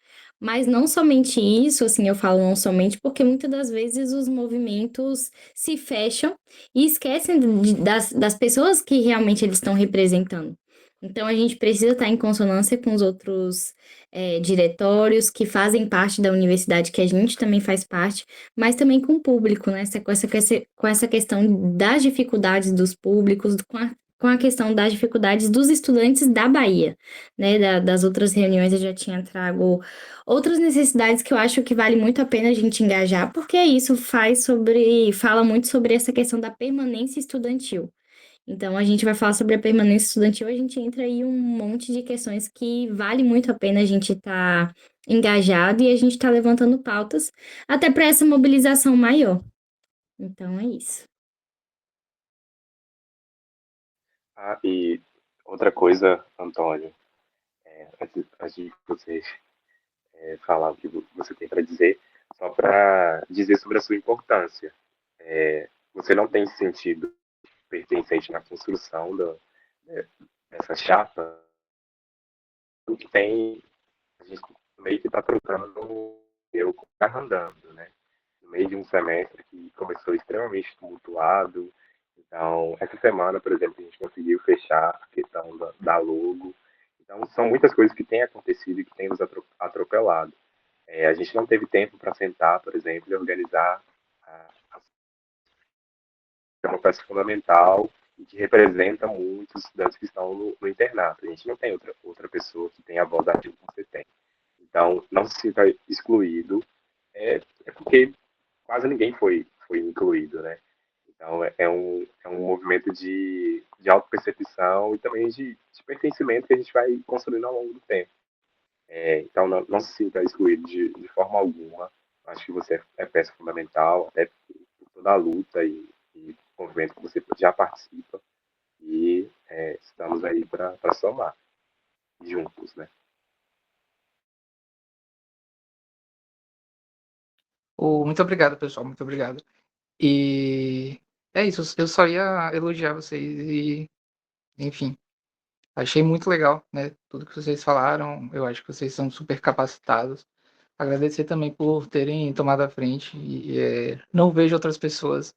Mas não somente isso, assim, eu falo não somente porque muitas das vezes os movimentos se fecham e esquecem das pessoas que realmente eles estão representando. Então, a gente precisa estar em consonância com os outros diretórios que fazem parte da universidade, que a gente também faz parte, mas também com o público, né? Com essa questão das dificuldades dos públicos, com a questão das dificuldades dos estudantes da Bahia, né? Das outras reuniões eu já tinha trago outras necessidades que eu acho que vale muito a pena a gente engajar, porque isso fala muito sobre essa questão da permanência estudantil. Então, a gente vai falar sobre a permanência estudantil, a gente entra aí um monte de questões que vale muito a pena a gente estar engajado e a gente tá levantando pautas até para essa mobilização maior. Então, é isso. E outra coisa, Antônio, antes de você falar o que você tem para dizer, só para dizer sobre a sua importância. Você não tem se sentido pertencente na construção dessa chapa, o que tem, a gente meio que está trocando eu com o carro andando, né? No meio de um semestre que começou extremamente tumultuado. Então, essa semana, por exemplo, a gente conseguiu fechar a questão da logo. Então, são muitas coisas que têm acontecido e que têm nos atropelado. A gente não teve tempo para sentar, por exemplo, e organizar uma peça fundamental e que representa muitos estudantes que estão no internato. A gente não tem outra pessoa que tenha a voz daquilo que você tem. Então, não se sinta excluído, porque quase ninguém foi incluído, né? Então, é um movimento de autopercepção e também de pertencimento que a gente vai construindo ao longo do tempo. Então, não se sinta excluído de forma alguma. Acho que você é peça fundamental, até por toda a luta e movimento que você já participa. E estamos aí para somar juntos, né? Muito obrigado, pessoal, muito obrigado. E é isso, eu só ia elogiar vocês e, enfim, achei muito legal, né, tudo que vocês falaram, eu acho que vocês são super capacitados. Agradecer também por terem tomado a frente e não vejo outras pessoas,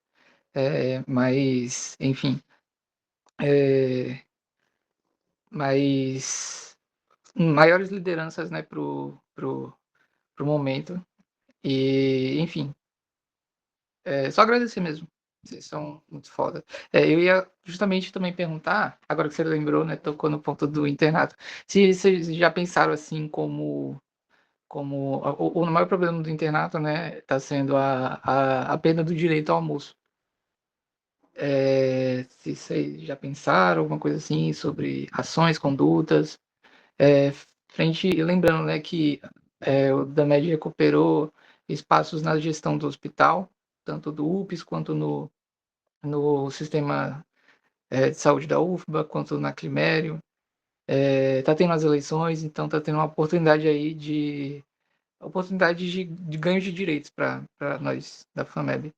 mas, enfim, é, mas maiores lideranças, né, pro momento. E, enfim, só agradecer mesmo. Vocês são muito foda. Eu ia justamente também perguntar, agora que você lembrou, né, tocou no ponto do internato, se vocês já pensaram assim como o maior problema do internato, né, está sendo a perda do direito ao almoço. Se vocês já pensaram alguma coisa assim sobre ações, condutas, é, frente, lembrando, né, que o DAMED recuperou espaços na gestão do hospital, tanto do UPS quanto no sistema de saúde da UFBA, quanto na Climério. Tá tendo as eleições, então tá tendo uma oportunidade aí de ganho de direitos para nós da FAMEB.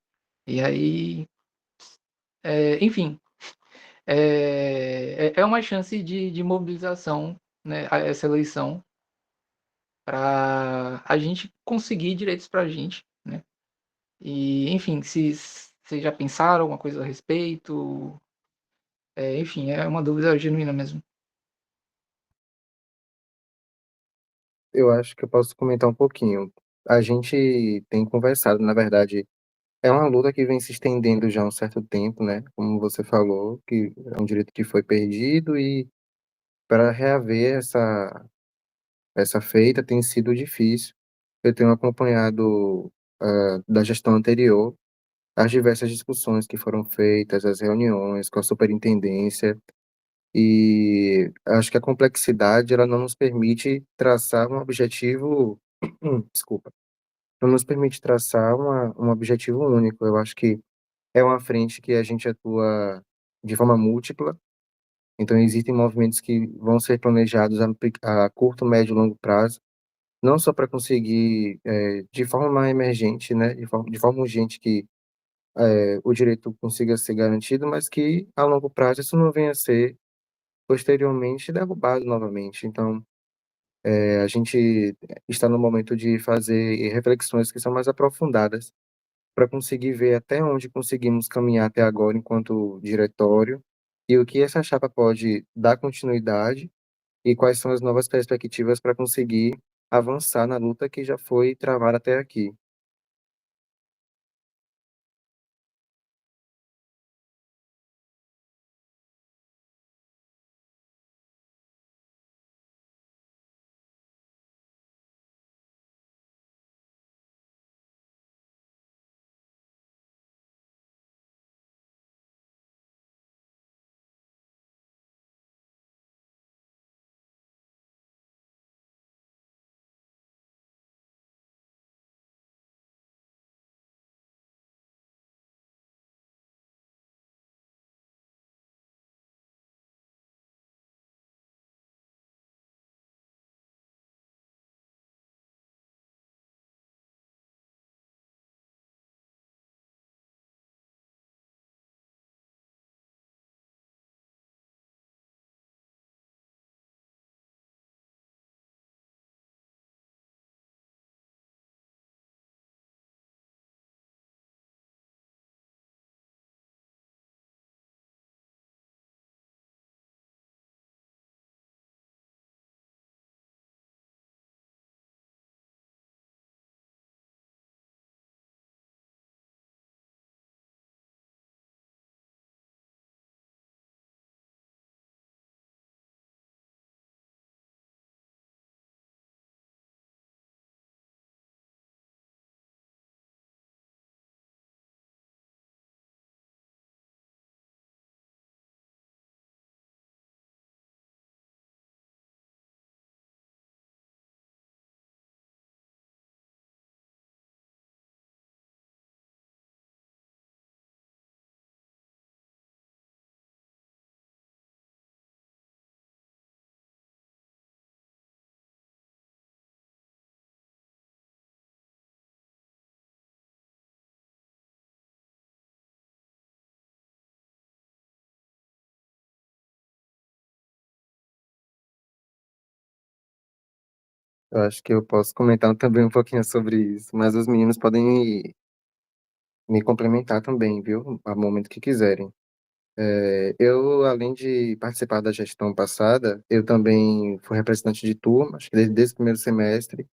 E aí, enfim, é uma chance de mobilização, né, a essa eleição para a gente conseguir direitos para a gente, né? E, enfim, se vocês já pensaram alguma coisa a respeito, enfim, é uma dúvida genuína mesmo. Eu acho que eu posso comentar um pouquinho. A gente tem conversado, na verdade, é uma luta que vem se estendendo já há um certo tempo, né? Como você falou, que é um direito que foi perdido e para reaver essa feita tem sido difícil. Eu tenho acompanhado da gestão anterior as diversas discussões que foram feitas, as reuniões com a superintendência, e acho que a complexidade ela não nos permite traçar um objetivo, desculpa, não nos permite traçar um objetivo único. Eu acho que é uma frente que a gente atua de forma múltipla, então existem movimentos que vão ser planejados a curto, médio e longo prazo, não só para conseguir, de forma emergente, né, de forma urgente que o direito consiga ser garantido, mas que a longo prazo isso não venha a ser posteriormente derrubado novamente. Então, a gente está no momento de fazer reflexões que são mais aprofundadas para conseguir ver até onde conseguimos caminhar até agora enquanto diretório e o que essa chapa pode dar continuidade e quais são as novas perspectivas para conseguir avançar na luta que já foi travada até aqui. Eu acho que eu posso comentar também um pouquinho sobre isso, mas os meninos podem me complementar também, viu? A momento que quiserem. Eu, além de participar da gestão passada, eu também fui representante de turma, acho que desde o primeiro semestre,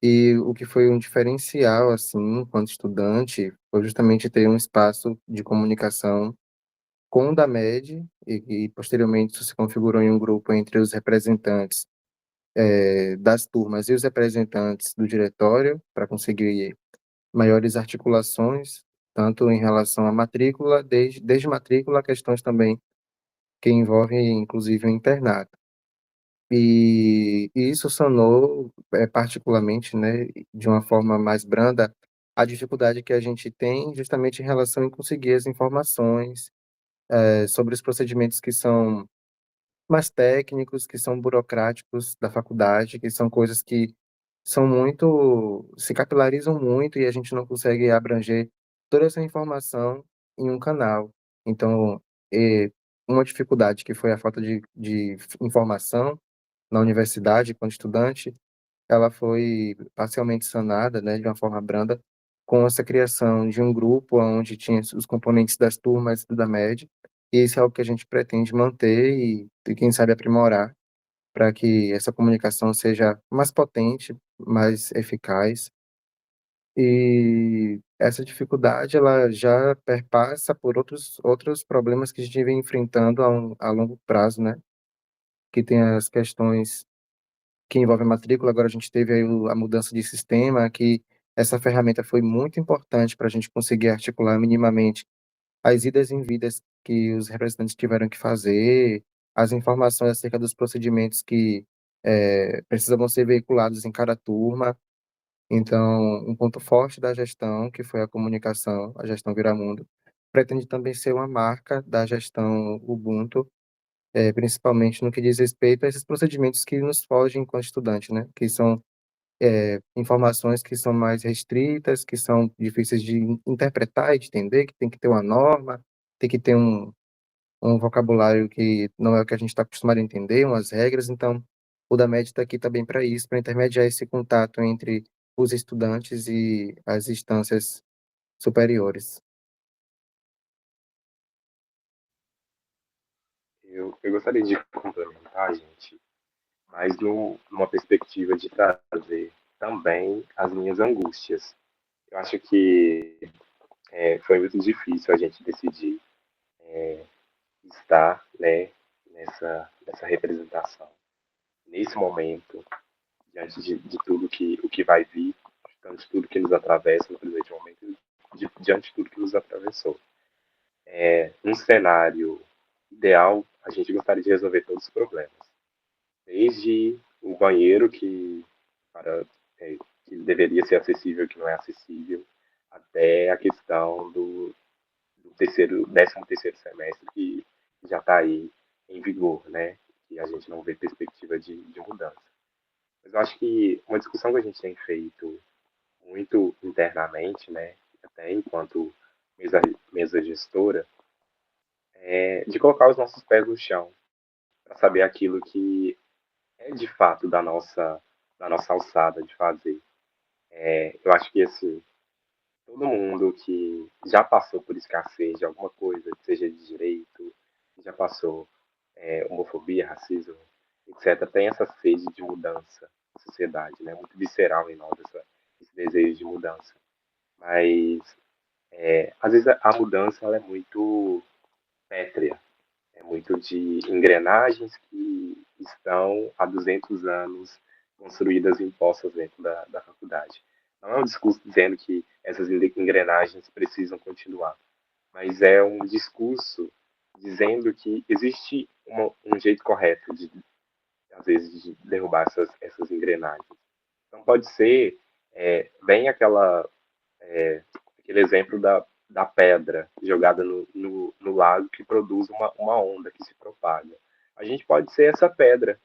e o que foi um diferencial, assim, enquanto estudante, foi justamente ter um espaço de comunicação com o da MED, e posteriormente isso se configurou em um grupo entre os representantes das turmas e os representantes do diretório, para conseguir maiores articulações, tanto em relação à matrícula, desde matrícula a questões também que envolvem, inclusive, o internato. E isso sanou, particularmente, né, de uma forma mais branda, a dificuldade que a gente tem justamente em relação em conseguir as informações, sobre os procedimentos que são mais técnicos, que são burocráticos da faculdade, que são coisas que são muito, se capilarizam muito e a gente não consegue abranger toda essa informação em um canal. Então, uma dificuldade que foi a falta de informação na universidade, quando estudante, ela foi parcialmente sanada, né, de uma forma branda, com essa criação de um grupo onde tinha os componentes das turmas da MED, e isso é algo que a gente pretende manter e quem sabe aprimorar, para que essa comunicação seja mais potente, mais eficaz. E essa dificuldade, ela já perpassa por outros problemas que a gente vem enfrentando a longo prazo, né, que tem as questões que envolve a matrícula. Agora a gente teve aí a mudança de sistema, que essa ferramenta foi muito importante para a gente conseguir articular minimamente as idas e vindas que os representantes tiveram que fazer, as informações acerca dos procedimentos que precisavam ser veiculados em cada turma. Então, um ponto forte da gestão, que foi a comunicação, a gestão Viramundo, pretende também ser uma marca da gestão Ubuntu, principalmente no que diz respeito a esses procedimentos que nos fogem enquanto estudante, né? Que são informações que são mais restritas, que são difíceis de interpretar e de entender, que tem que ter uma norma, tem que ter um vocabulário que não é o que a gente está acostumado a entender, umas regras. Então, o da MED está aqui também para isso, para intermediar esse contato entre os estudantes e as instâncias superiores. Eu gostaria de complementar, gente, mas numa perspectiva de trazer também as minhas angústias. Eu acho que foi muito difícil a gente decidir estar, né, nessa representação, nesse momento, diante de tudo o que vai vir, diante de tudo que nos atravessa no presente momento, diante de tudo que nos atravessou. Um cenário ideal, a gente gostaria de resolver todos os problemas. Desde o banheiro que deveria ser acessível, que não é acessível, até a questão do 13º semestre que já está aí em vigor, né? Que a gente não vê perspectiva de mudança. Mas eu acho que uma discussão que a gente tem feito muito internamente, né? Até enquanto mesa gestora, é de colocar os nossos pés no chão para saber aquilo que é de fato da nossa alçada de fazer. Eu acho que assim, todo mundo que já passou por escassez de alguma coisa, seja de direito, já passou homofobia, racismo, etc., tem essa sede de mudança na sociedade, né? Muito visceral em nós, esse desejo de mudança. Mas, às vezes, a mudança ela é muito pétrea, é muito de engrenagens que estão há 200 anos construídas e impostas dentro da faculdade. Não é um discurso dizendo que essas engrenagens precisam continuar, mas é um discurso dizendo que existe um jeito correto às vezes, de derrubar essas engrenagens. Então, pode ser bem aquele exemplo da pedra jogada no lago que produz uma onda que se propaga. A gente pode ser essa pedra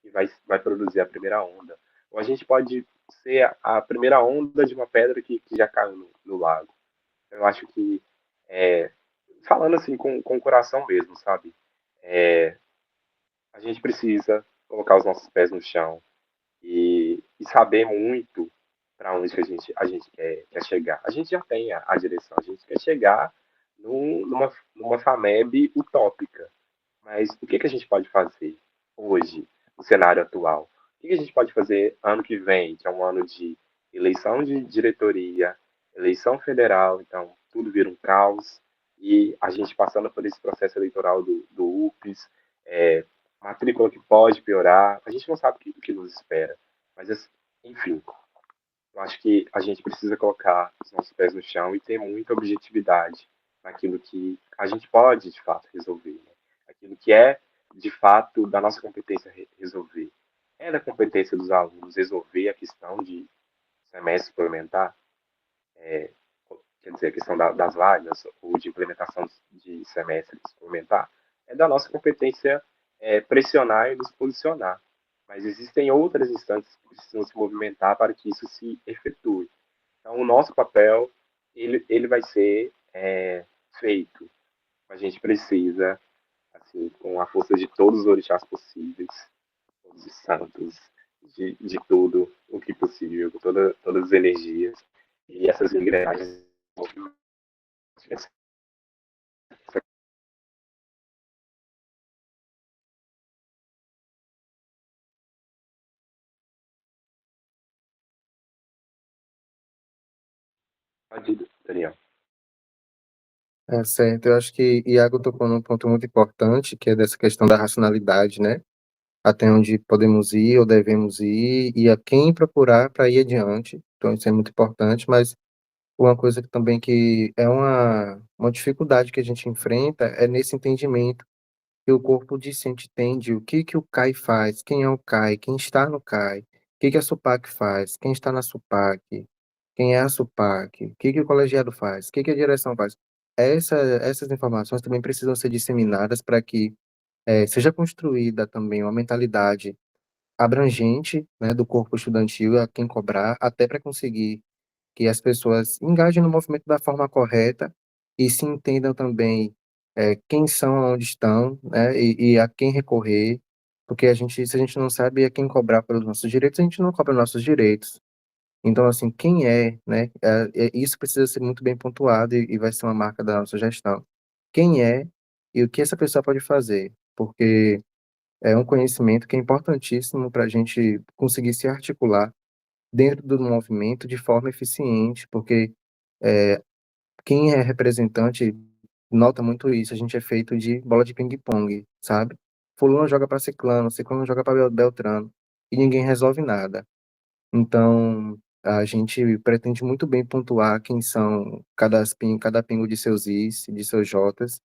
que vai produzir a primeira onda. Ou a gente pode ser a primeira onda de uma pedra que já caiu no lago. Eu acho que, é, falando assim com o coração mesmo, sabe? A gente precisa colocar os nossos pés no chão, e saber muito para onde que a gente quer chegar. A gente já tem a direção, a gente quer chegar numa FAMEB utópica. Mas o que a gente pode fazer hoje, no cenário atual? O que a gente pode fazer ano que vem, que é um ano de eleição de diretoria, eleição federal, então tudo vira um caos, e a gente passando por esse processo eleitoral do UPS, matrícula que pode piorar, a gente não sabe o que nos espera. Mas, enfim, eu acho que a gente precisa colocar os nossos pés no chão e ter muita objetividade naquilo que a gente pode, de fato, resolver. Né? Aquilo que é, de fato, da nossa competência resolver. É da competência dos alunos resolver a questão de semestre suplementar, quer dizer, a questão das vagas ou de implementação de semestre suplementar. É da nossa competência pressionar e nos posicionar. Mas existem outras instâncias que precisam se movimentar para que isso se efetue. Então, o nosso papel ele vai ser feito. A gente precisa, assim, com a força de todos os orixás possíveis, todos os santos, de tudo o que possível, com todas as energias e essas engrenagens. Daniel. Certo. Eu acho que Iago tocou num ponto muito importante, que é dessa questão da racionalidade, né? Até onde podemos ir ou devemos ir e a quem procurar para ir adiante. Então, isso é muito importante, mas uma coisa que também que é uma dificuldade que a gente enfrenta é nesse entendimento que o corpo discente tem de o que o CAI faz, quem é o CAI, quem está no CAI, o que a SUPAC faz, quem está na SUPAC, quem é a SUPAC, o que o colegiado faz, o que a direção faz. Essas informações também precisam ser disseminadas para que seja construída também uma mentalidade abrangente, né, do corpo estudantil a quem cobrar, até para conseguir que as pessoas engajem no movimento da forma correta e se entendam também quem são, onde estão, né, e a quem recorrer, porque se a gente não sabe a quem cobrar pelos nossos direitos, a gente não cobra nossos direitos. Então, assim, quem é, né, isso precisa ser muito bem pontuado e vai ser uma marca da nossa gestão. Quem é e o que essa pessoa pode fazer, porque é um conhecimento que é importantíssimo para a gente conseguir se articular dentro do movimento de forma eficiente, porque quem é representante nota muito isso. A gente é feito de bola de ping-pong, sabe? Fulano joga para ciclano, ciclano joga para Beltrano, e ninguém resolve nada. Então, a gente pretende muito bem pontuar quem são cada pingo de seus is, de seus jotas,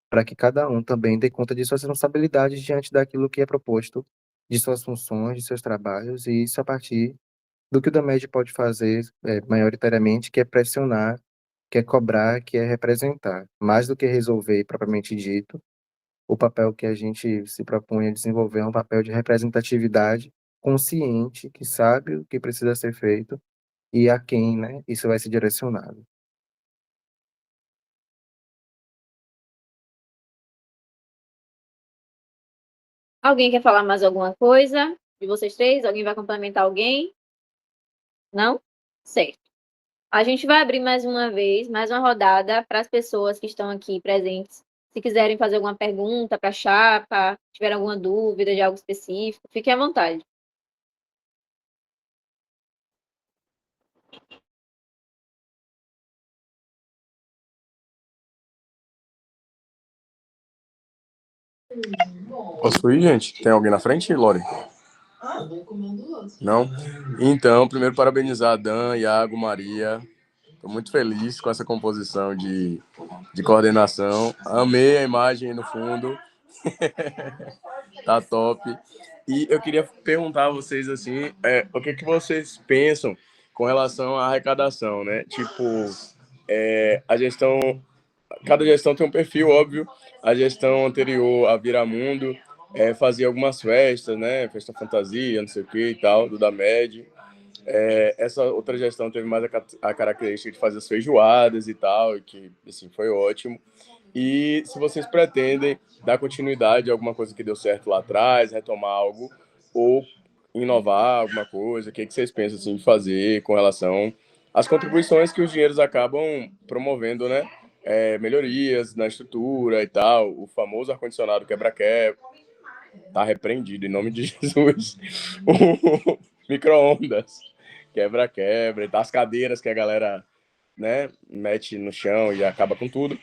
para que cada um também dê conta de suas responsabilidades diante daquilo que é proposto, de suas funções, de seus trabalhos, e isso a partir do que o DAMED pode fazer, maioritariamente, que é pressionar, que é cobrar, que é representar. Mais do que resolver propriamente dito, o papel que a gente se propõe a desenvolver é um papel de representatividade consciente, que sabe o que precisa ser feito e a quem, né, isso vai ser direcionado. Alguém quer falar mais alguma coisa de vocês três? Alguém vai complementar alguém? Não? Certo. A gente vai abrir mais uma vez, mais uma rodada para as pessoas que estão aqui presentes. Se quiserem fazer alguma pergunta para a chapa, tiver alguma dúvida de algo específico, fiquem à vontade. Posso ir, gente? Tem alguém na frente, Lore? Não? Então, primeiro parabenizar a Dan, Iago, Maria. Estou muito feliz com essa composição de coordenação. Amei a imagem aí no fundo. Tá top. E eu queria perguntar a vocês assim, o que vocês pensam com relação à arrecadação, né? Tipo, a gestão, cada gestão tem um perfil, óbvio. A gestão anterior a Viramundo fazia algumas festas, né? Festa fantasia, não sei o que e tal, do DAMED. Essa outra gestão teve mais a característica de fazer as feijoadas e tal, e que, assim, foi ótimo. E se vocês pretendem dar continuidade a alguma coisa que deu certo lá atrás, retomar algo, ou inovar alguma coisa? O que vocês pensam assim, de fazer com relação às contribuições que os dinheiros acabam promovendo, né? Melhorias na estrutura e tal. O famoso ar-condicionado quebra-quebra tá repreendido em nome de Jesus. O micro-ondas quebra-quebra, as cadeiras que a galera, né, mete no chão e acaba com tudo.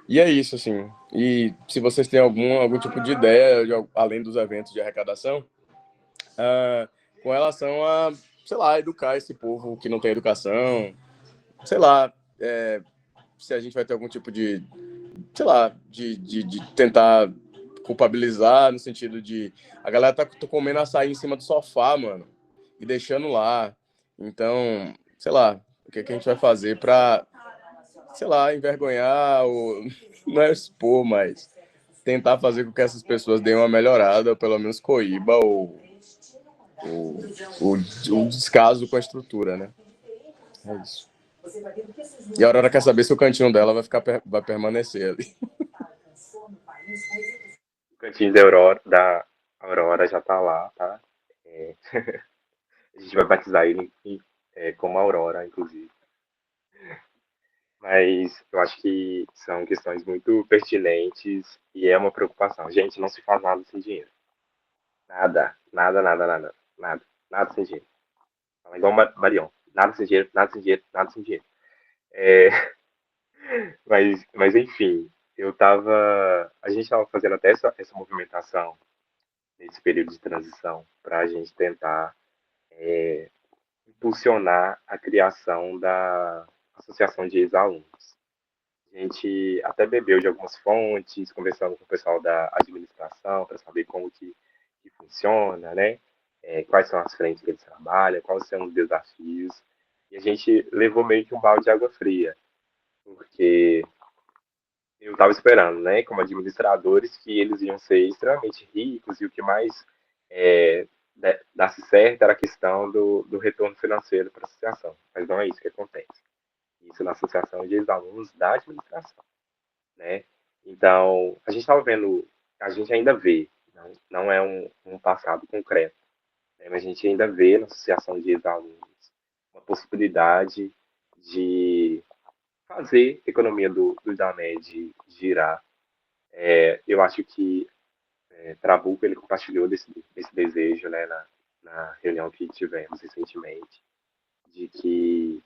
E é isso, assim. E se vocês têm algum tipo de ideia, além dos eventos de arrecadação, com relação a, sei lá, educar esse povo que não tem educação, sei lá, se a gente vai ter algum tipo de, sei lá, de tentar culpabilizar, no sentido de a galera tá comendo açaí em cima do sofá, mano, e deixando lá. Então, sei lá, o que a gente vai fazer pra, sei lá, envergonhar ou não é expor, mas tentar fazer com que essas pessoas deem uma melhorada, ou pelo menos coíba o, o descaso com a estrutura, né? É isso. E a Aurora quer saber se o cantinho dela vai permanecer ali. O cantinho da Aurora já tá lá, tá? A gente vai batizar ele como Aurora, inclusive. Mas eu acho que são questões muito pertinentes e é uma preocupação. Gente, não se faz nada sem dinheiro. Nada, nada, nada, nada, nada, nada sem dinheiro. Fala igual Marion. Nada sem dinheiro, nada sem dinheiro, nada sem dinheiro. É, mas enfim, a gente estava fazendo até essa movimentação nesse período de transição para a gente tentar impulsionar a criação da Associação de Ex-Alunos. A gente até bebeu de algumas fontes, conversando com o pessoal da administração para saber como que funciona, né? Quais são as frentes que eles trabalham, quais são os desafios. E a gente levou meio que um balde de água fria, porque eu estava esperando, né, como administradores, que eles iam ser extremamente ricos e o que mais desse certo era a questão do retorno financeiro para a associação. Mas não é isso que acontece. Isso na associação de ex-alunos da administração, né? Então, a gente estava vendo, a gente ainda vê, não é um passado concreto, né, mas a gente ainda vê na associação de ex-alunos uma possibilidade de fazer a economia do DAMED girar. Eu acho que Trabuco ele compartilhou desse desejo, né, na reunião que tivemos recentemente, de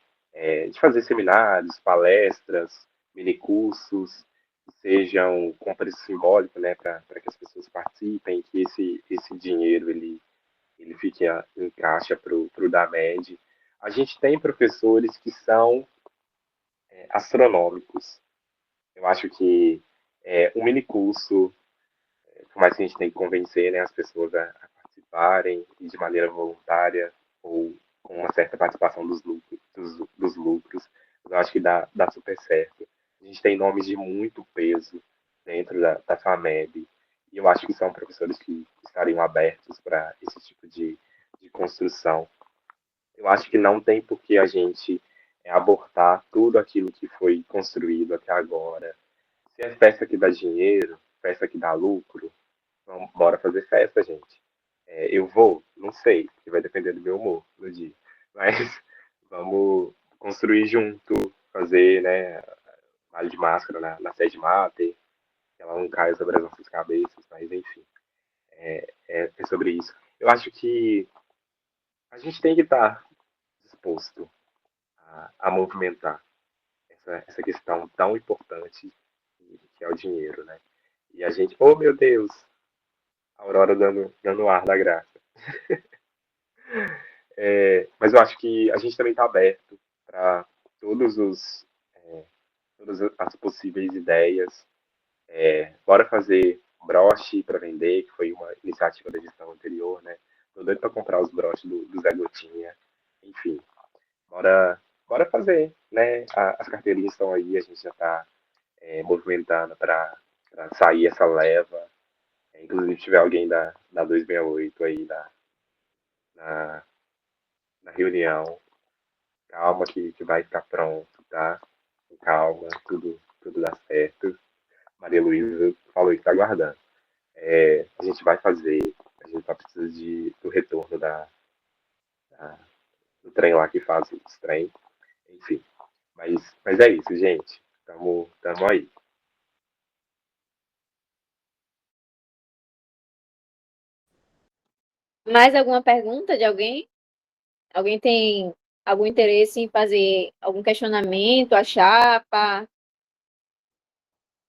fazer seminários, palestras, minicursos, que sejam com preço simbólico, né, para que as pessoas participem, que esse dinheiro ele fique em caixa para o DAMED. A gente tem professores que são astronômicos. Eu acho que um minicurso, por mais que a gente tenha que convencer, né, as pessoas a participarem e de maneira voluntária ou com uma certa participação dos lucros, eu acho que dá super certo. A gente tem nomes de muito peso dentro da FAMEB e eu acho que são professores que estariam abertos para esse tipo de construção. Eu acho que não tem por que a gente abortar tudo aquilo que foi construído até agora. Se é festa que dá dinheiro, festa que dá lucro, vamos, bora fazer festa, gente. Eu vou? Não sei, porque vai depender do meu humor no dia. Mas vamos construir junto, fazer, né, vale de máscara na sede mate, que ela não caia sobre as nossas cabeças, mas enfim, é sobre isso. Eu acho que a gente tem que estar disposto a movimentar essa questão tão importante que é o dinheiro, né? E a gente, oh meu Deus, a Aurora dando ar da graça. Mas eu acho que a gente também está aberto para todos todas as possíveis ideias. Bora fazer broche para vender, que foi uma iniciativa da gestão anterior, né? Tô doido para comprar os broches do Zé Gotinha. Enfim, bora fazer, né? As carteirinhas estão aí, a gente já está movimentando para sair essa leva. Inclusive, se tiver alguém da 268 aí na, na reunião, calma que vai ficar pronto, tá? Calma, tudo dá certo. Maria Luísa falou que está aguardando. A gente vai fazer, A gente só precisa do retorno do trem lá que faz os trem. Enfim. Mas é isso, gente. Tamo aí. Mais alguma pergunta de alguém? Alguém tem algum interesse em fazer algum questionamento, a chapa,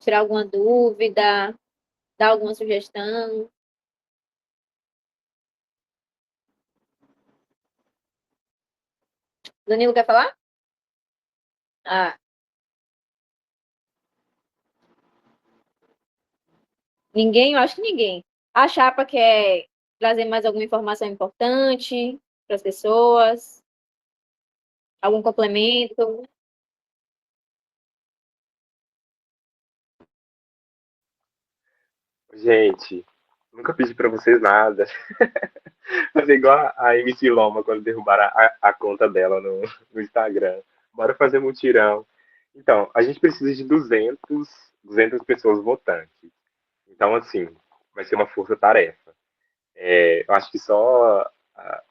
tirar alguma dúvida, dar alguma sugestão? Danilo quer falar? Ah, ninguém? Eu acho que ninguém. A chapa quer trazer mais alguma informação importante para as pessoas? Algum complemento? Gente, nunca pedi pra vocês nada. Fazer igual a MC Loma quando derrubaram a conta dela no Instagram. Bora fazer mutirão. Então, a gente precisa de 200 pessoas votantes. Então, assim, vai ser uma força-tarefa. Eu acho que só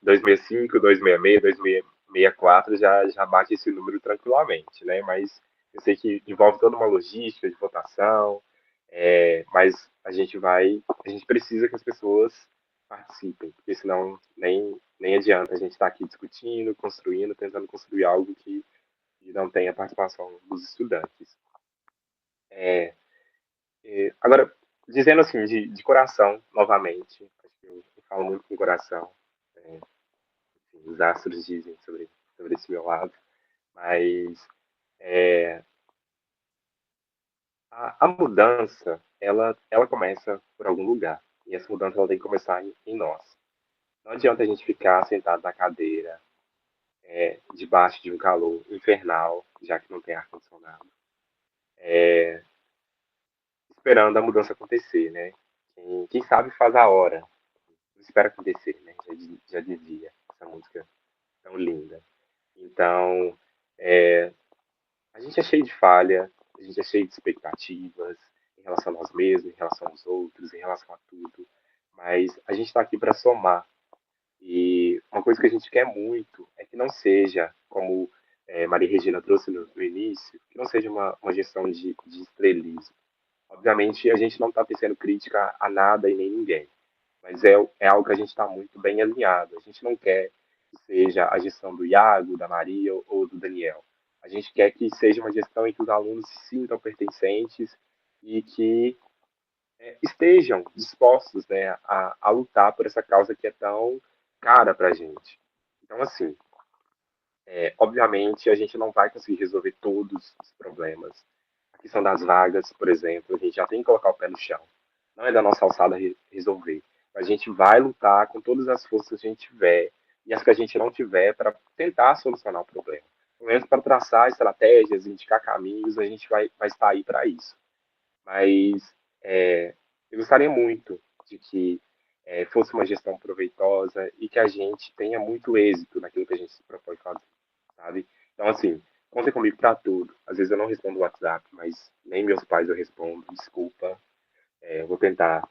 265, 266, 264 já bate esse número tranquilamente, né? Mas eu sei que envolve toda uma logística de votação, mas a gente precisa que as pessoas participem, porque senão nem adianta a gente estar aqui discutindo, construindo, tentando construir algo que não tenha a participação dos estudantes. Agora, dizendo assim, de coração, novamente, acho que eu falo muito com o coração, é, enfim, os astros dizem sobre esse meu lado, mas a mudança, ela começa por algum lugar, e essa mudança ela tem que começar em nós. Não adianta a gente ficar sentado na cadeira, debaixo de um calor infernal, já que não tem ar-condicionado, esperando a mudança acontecer, né? Quem sabe faz a hora, não espera acontecer, né? Já dizia essa música tão linda. Então, a gente é cheio de falha, a gente é cheio de expectativas em relação a nós mesmos, em relação aos outros, em relação a tudo. Mas a gente está aqui para somar. E uma coisa que a gente quer muito é que não seja, como Maria Regina trouxe no início, que não seja uma gestão de estrelismo. Obviamente, a gente não está tecendo crítica a nada e nem ninguém, mas é algo que a gente está muito bem alinhado. A gente não quer que seja a gestão do Iago, da Maria ou do Daniel. A gente quer que seja uma gestão em que os alunos se sintam pertencentes e que estejam dispostos, né, a lutar por essa causa que é tão cara para a gente. Então, assim, obviamente, a gente não vai conseguir resolver todos os problemas. A questão das vagas, por exemplo, a gente já tem que colocar o pé no chão. Não é da nossa alçada resolver. A gente vai lutar com todas as forças que a gente tiver e as que a gente não tiver para tentar solucionar o problema. Pelo menos para traçar estratégias, indicar caminhos, a gente vai estar aí para isso. Mas eu gostaria muito de que fosse uma gestão proveitosa e que a gente tenha muito êxito naquilo que a gente se propõe fazer, sabe? Então, assim, contem comigo para tudo. Às vezes eu não respondo o WhatsApp, mas nem meus pais eu respondo. Desculpa. Eu vou tentar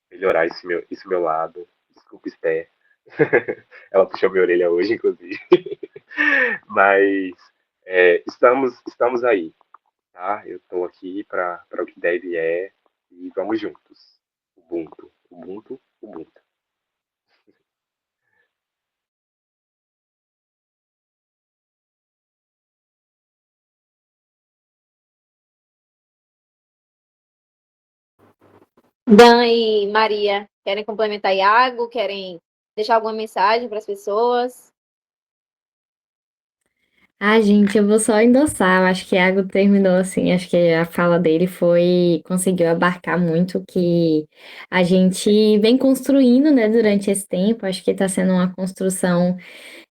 melhorar esse meu lado. Desculpa, Esther. Ela puxou minha orelha hoje, inclusive. Mas estamos aí, tá? Eu estou aqui para o que deve e vamos juntos. Ubuntu, Ubuntu, Ubuntu. Dan e Maria, querem complementar Iago? Querem deixar alguma mensagem para as pessoas? Ah, gente, eu vou só endossar. Eu acho que Iago terminou assim. Acho que a fala dele conseguiu abarcar muito o que a gente vem construindo, né, durante esse tempo. Acho que está sendo uma construção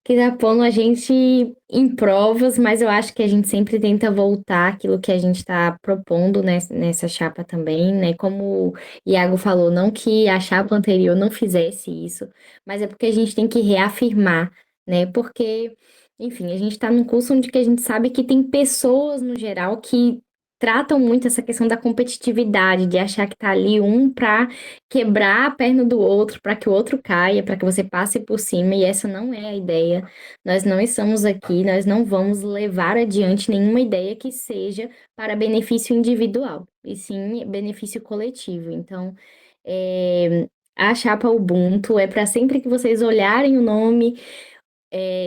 que tá pondo a gente em provas, mas eu acho que a gente sempre tenta voltar aquilo que a gente está propondo nessa chapa também, né? Como o Iago falou, não que a chapa anterior não fizesse isso, mas é porque a gente tem que reafirmar, né? Porque, enfim, a gente está num curso onde que a gente sabe que tem pessoas no geral que tratam muito essa questão da competitividade, de achar que tá ali um para quebrar a perna do outro, para que o outro caia, para que você passe por cima, e essa não é a ideia. Nós não estamos aqui, nós não vamos levar adiante nenhuma ideia que seja para benefício individual, e sim benefício coletivo. Então, a chapa Ubuntu é para sempre que vocês olharem o nome,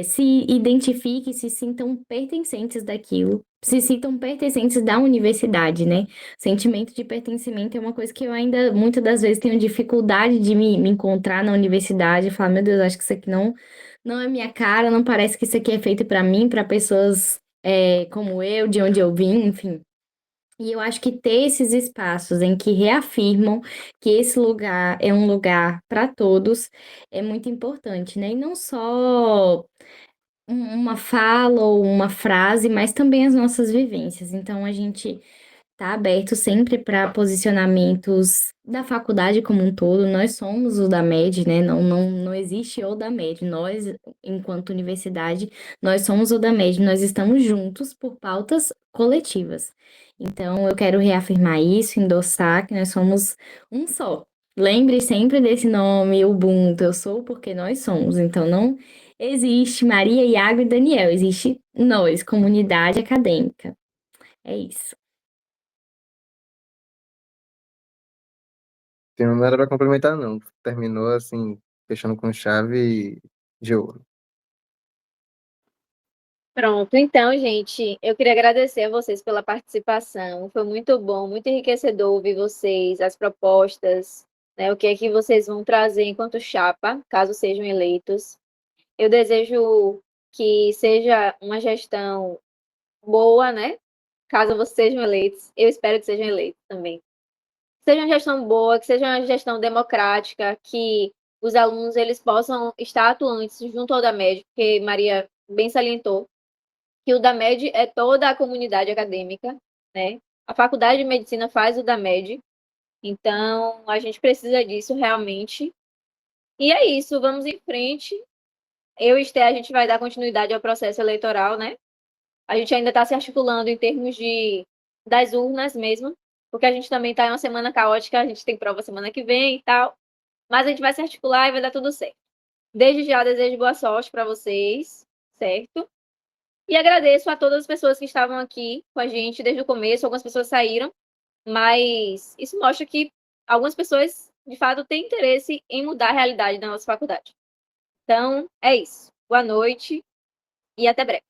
se identifiquem, se sintam pertencentes daquilo, se sintam pertencentes da universidade, né? Sentimento de pertencimento é uma coisa que eu ainda, muitas das vezes, tenho dificuldade de me encontrar na universidade e falar, meu Deus, acho que isso aqui não é minha cara, não parece que isso aqui é feito para mim, para pessoas como eu, de onde eu vim, enfim. E eu acho que ter esses espaços em que reafirmam que esse lugar é um lugar para todos é muito importante, né? E não só uma fala ou uma frase, mas também as nossas vivências. Então, a gente está aberto sempre para posicionamentos da faculdade como um todo. Nós somos o da MED, né? Não existe o da MED. Nós, enquanto universidade, nós somos o da MED. Nós estamos juntos por pautas coletivas. Então, eu quero reafirmar isso, endossar que nós somos um só. Lembre sempre desse nome, Ubuntu. Eu sou porque nós somos. Então, não existe Maria, Iago e Daniel. Existe nós, comunidade acadêmica. É isso. Não era para complementar, não. Terminou assim, fechando com chave de ouro. Pronto, então, gente, eu queria agradecer a vocês pela participação. Foi muito bom, muito enriquecedor ouvir vocês, as propostas, né, o que é que vocês vão trazer enquanto chapa, caso sejam eleitos. Eu desejo que seja uma gestão boa, né? Caso vocês sejam eleitos, eu espero que sejam eleitos também. Seja uma gestão boa, que seja uma gestão democrática, que os alunos eles possam estar atuantes junto ao da MED, porque Maria bem salientou que o da MED é toda a comunidade acadêmica, né? A Faculdade de Medicina faz o da MED, então a gente precisa disso realmente. E é isso, vamos em frente. Eu e Esté, a gente vai dar continuidade ao processo eleitoral, né? A gente ainda está se articulando em termos das urnas mesmo, porque a gente também está em uma semana caótica, a gente tem prova semana que vem e tal, mas a gente vai se articular e vai dar tudo certo. Desde já desejo boa sorte para vocês, certo? E agradeço a todas as pessoas que estavam aqui com a gente desde o começo, algumas pessoas saíram, mas isso mostra que algumas pessoas, de fato, têm interesse em mudar a realidade da nossa faculdade. Então, é isso. Boa noite e até breve.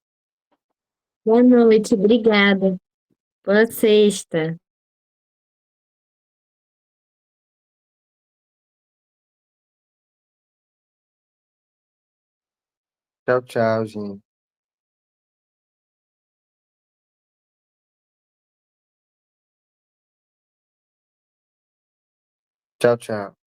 Boa noite, obrigada. Boa sexta. Tchau, tchau, gente. Tchau, tchau.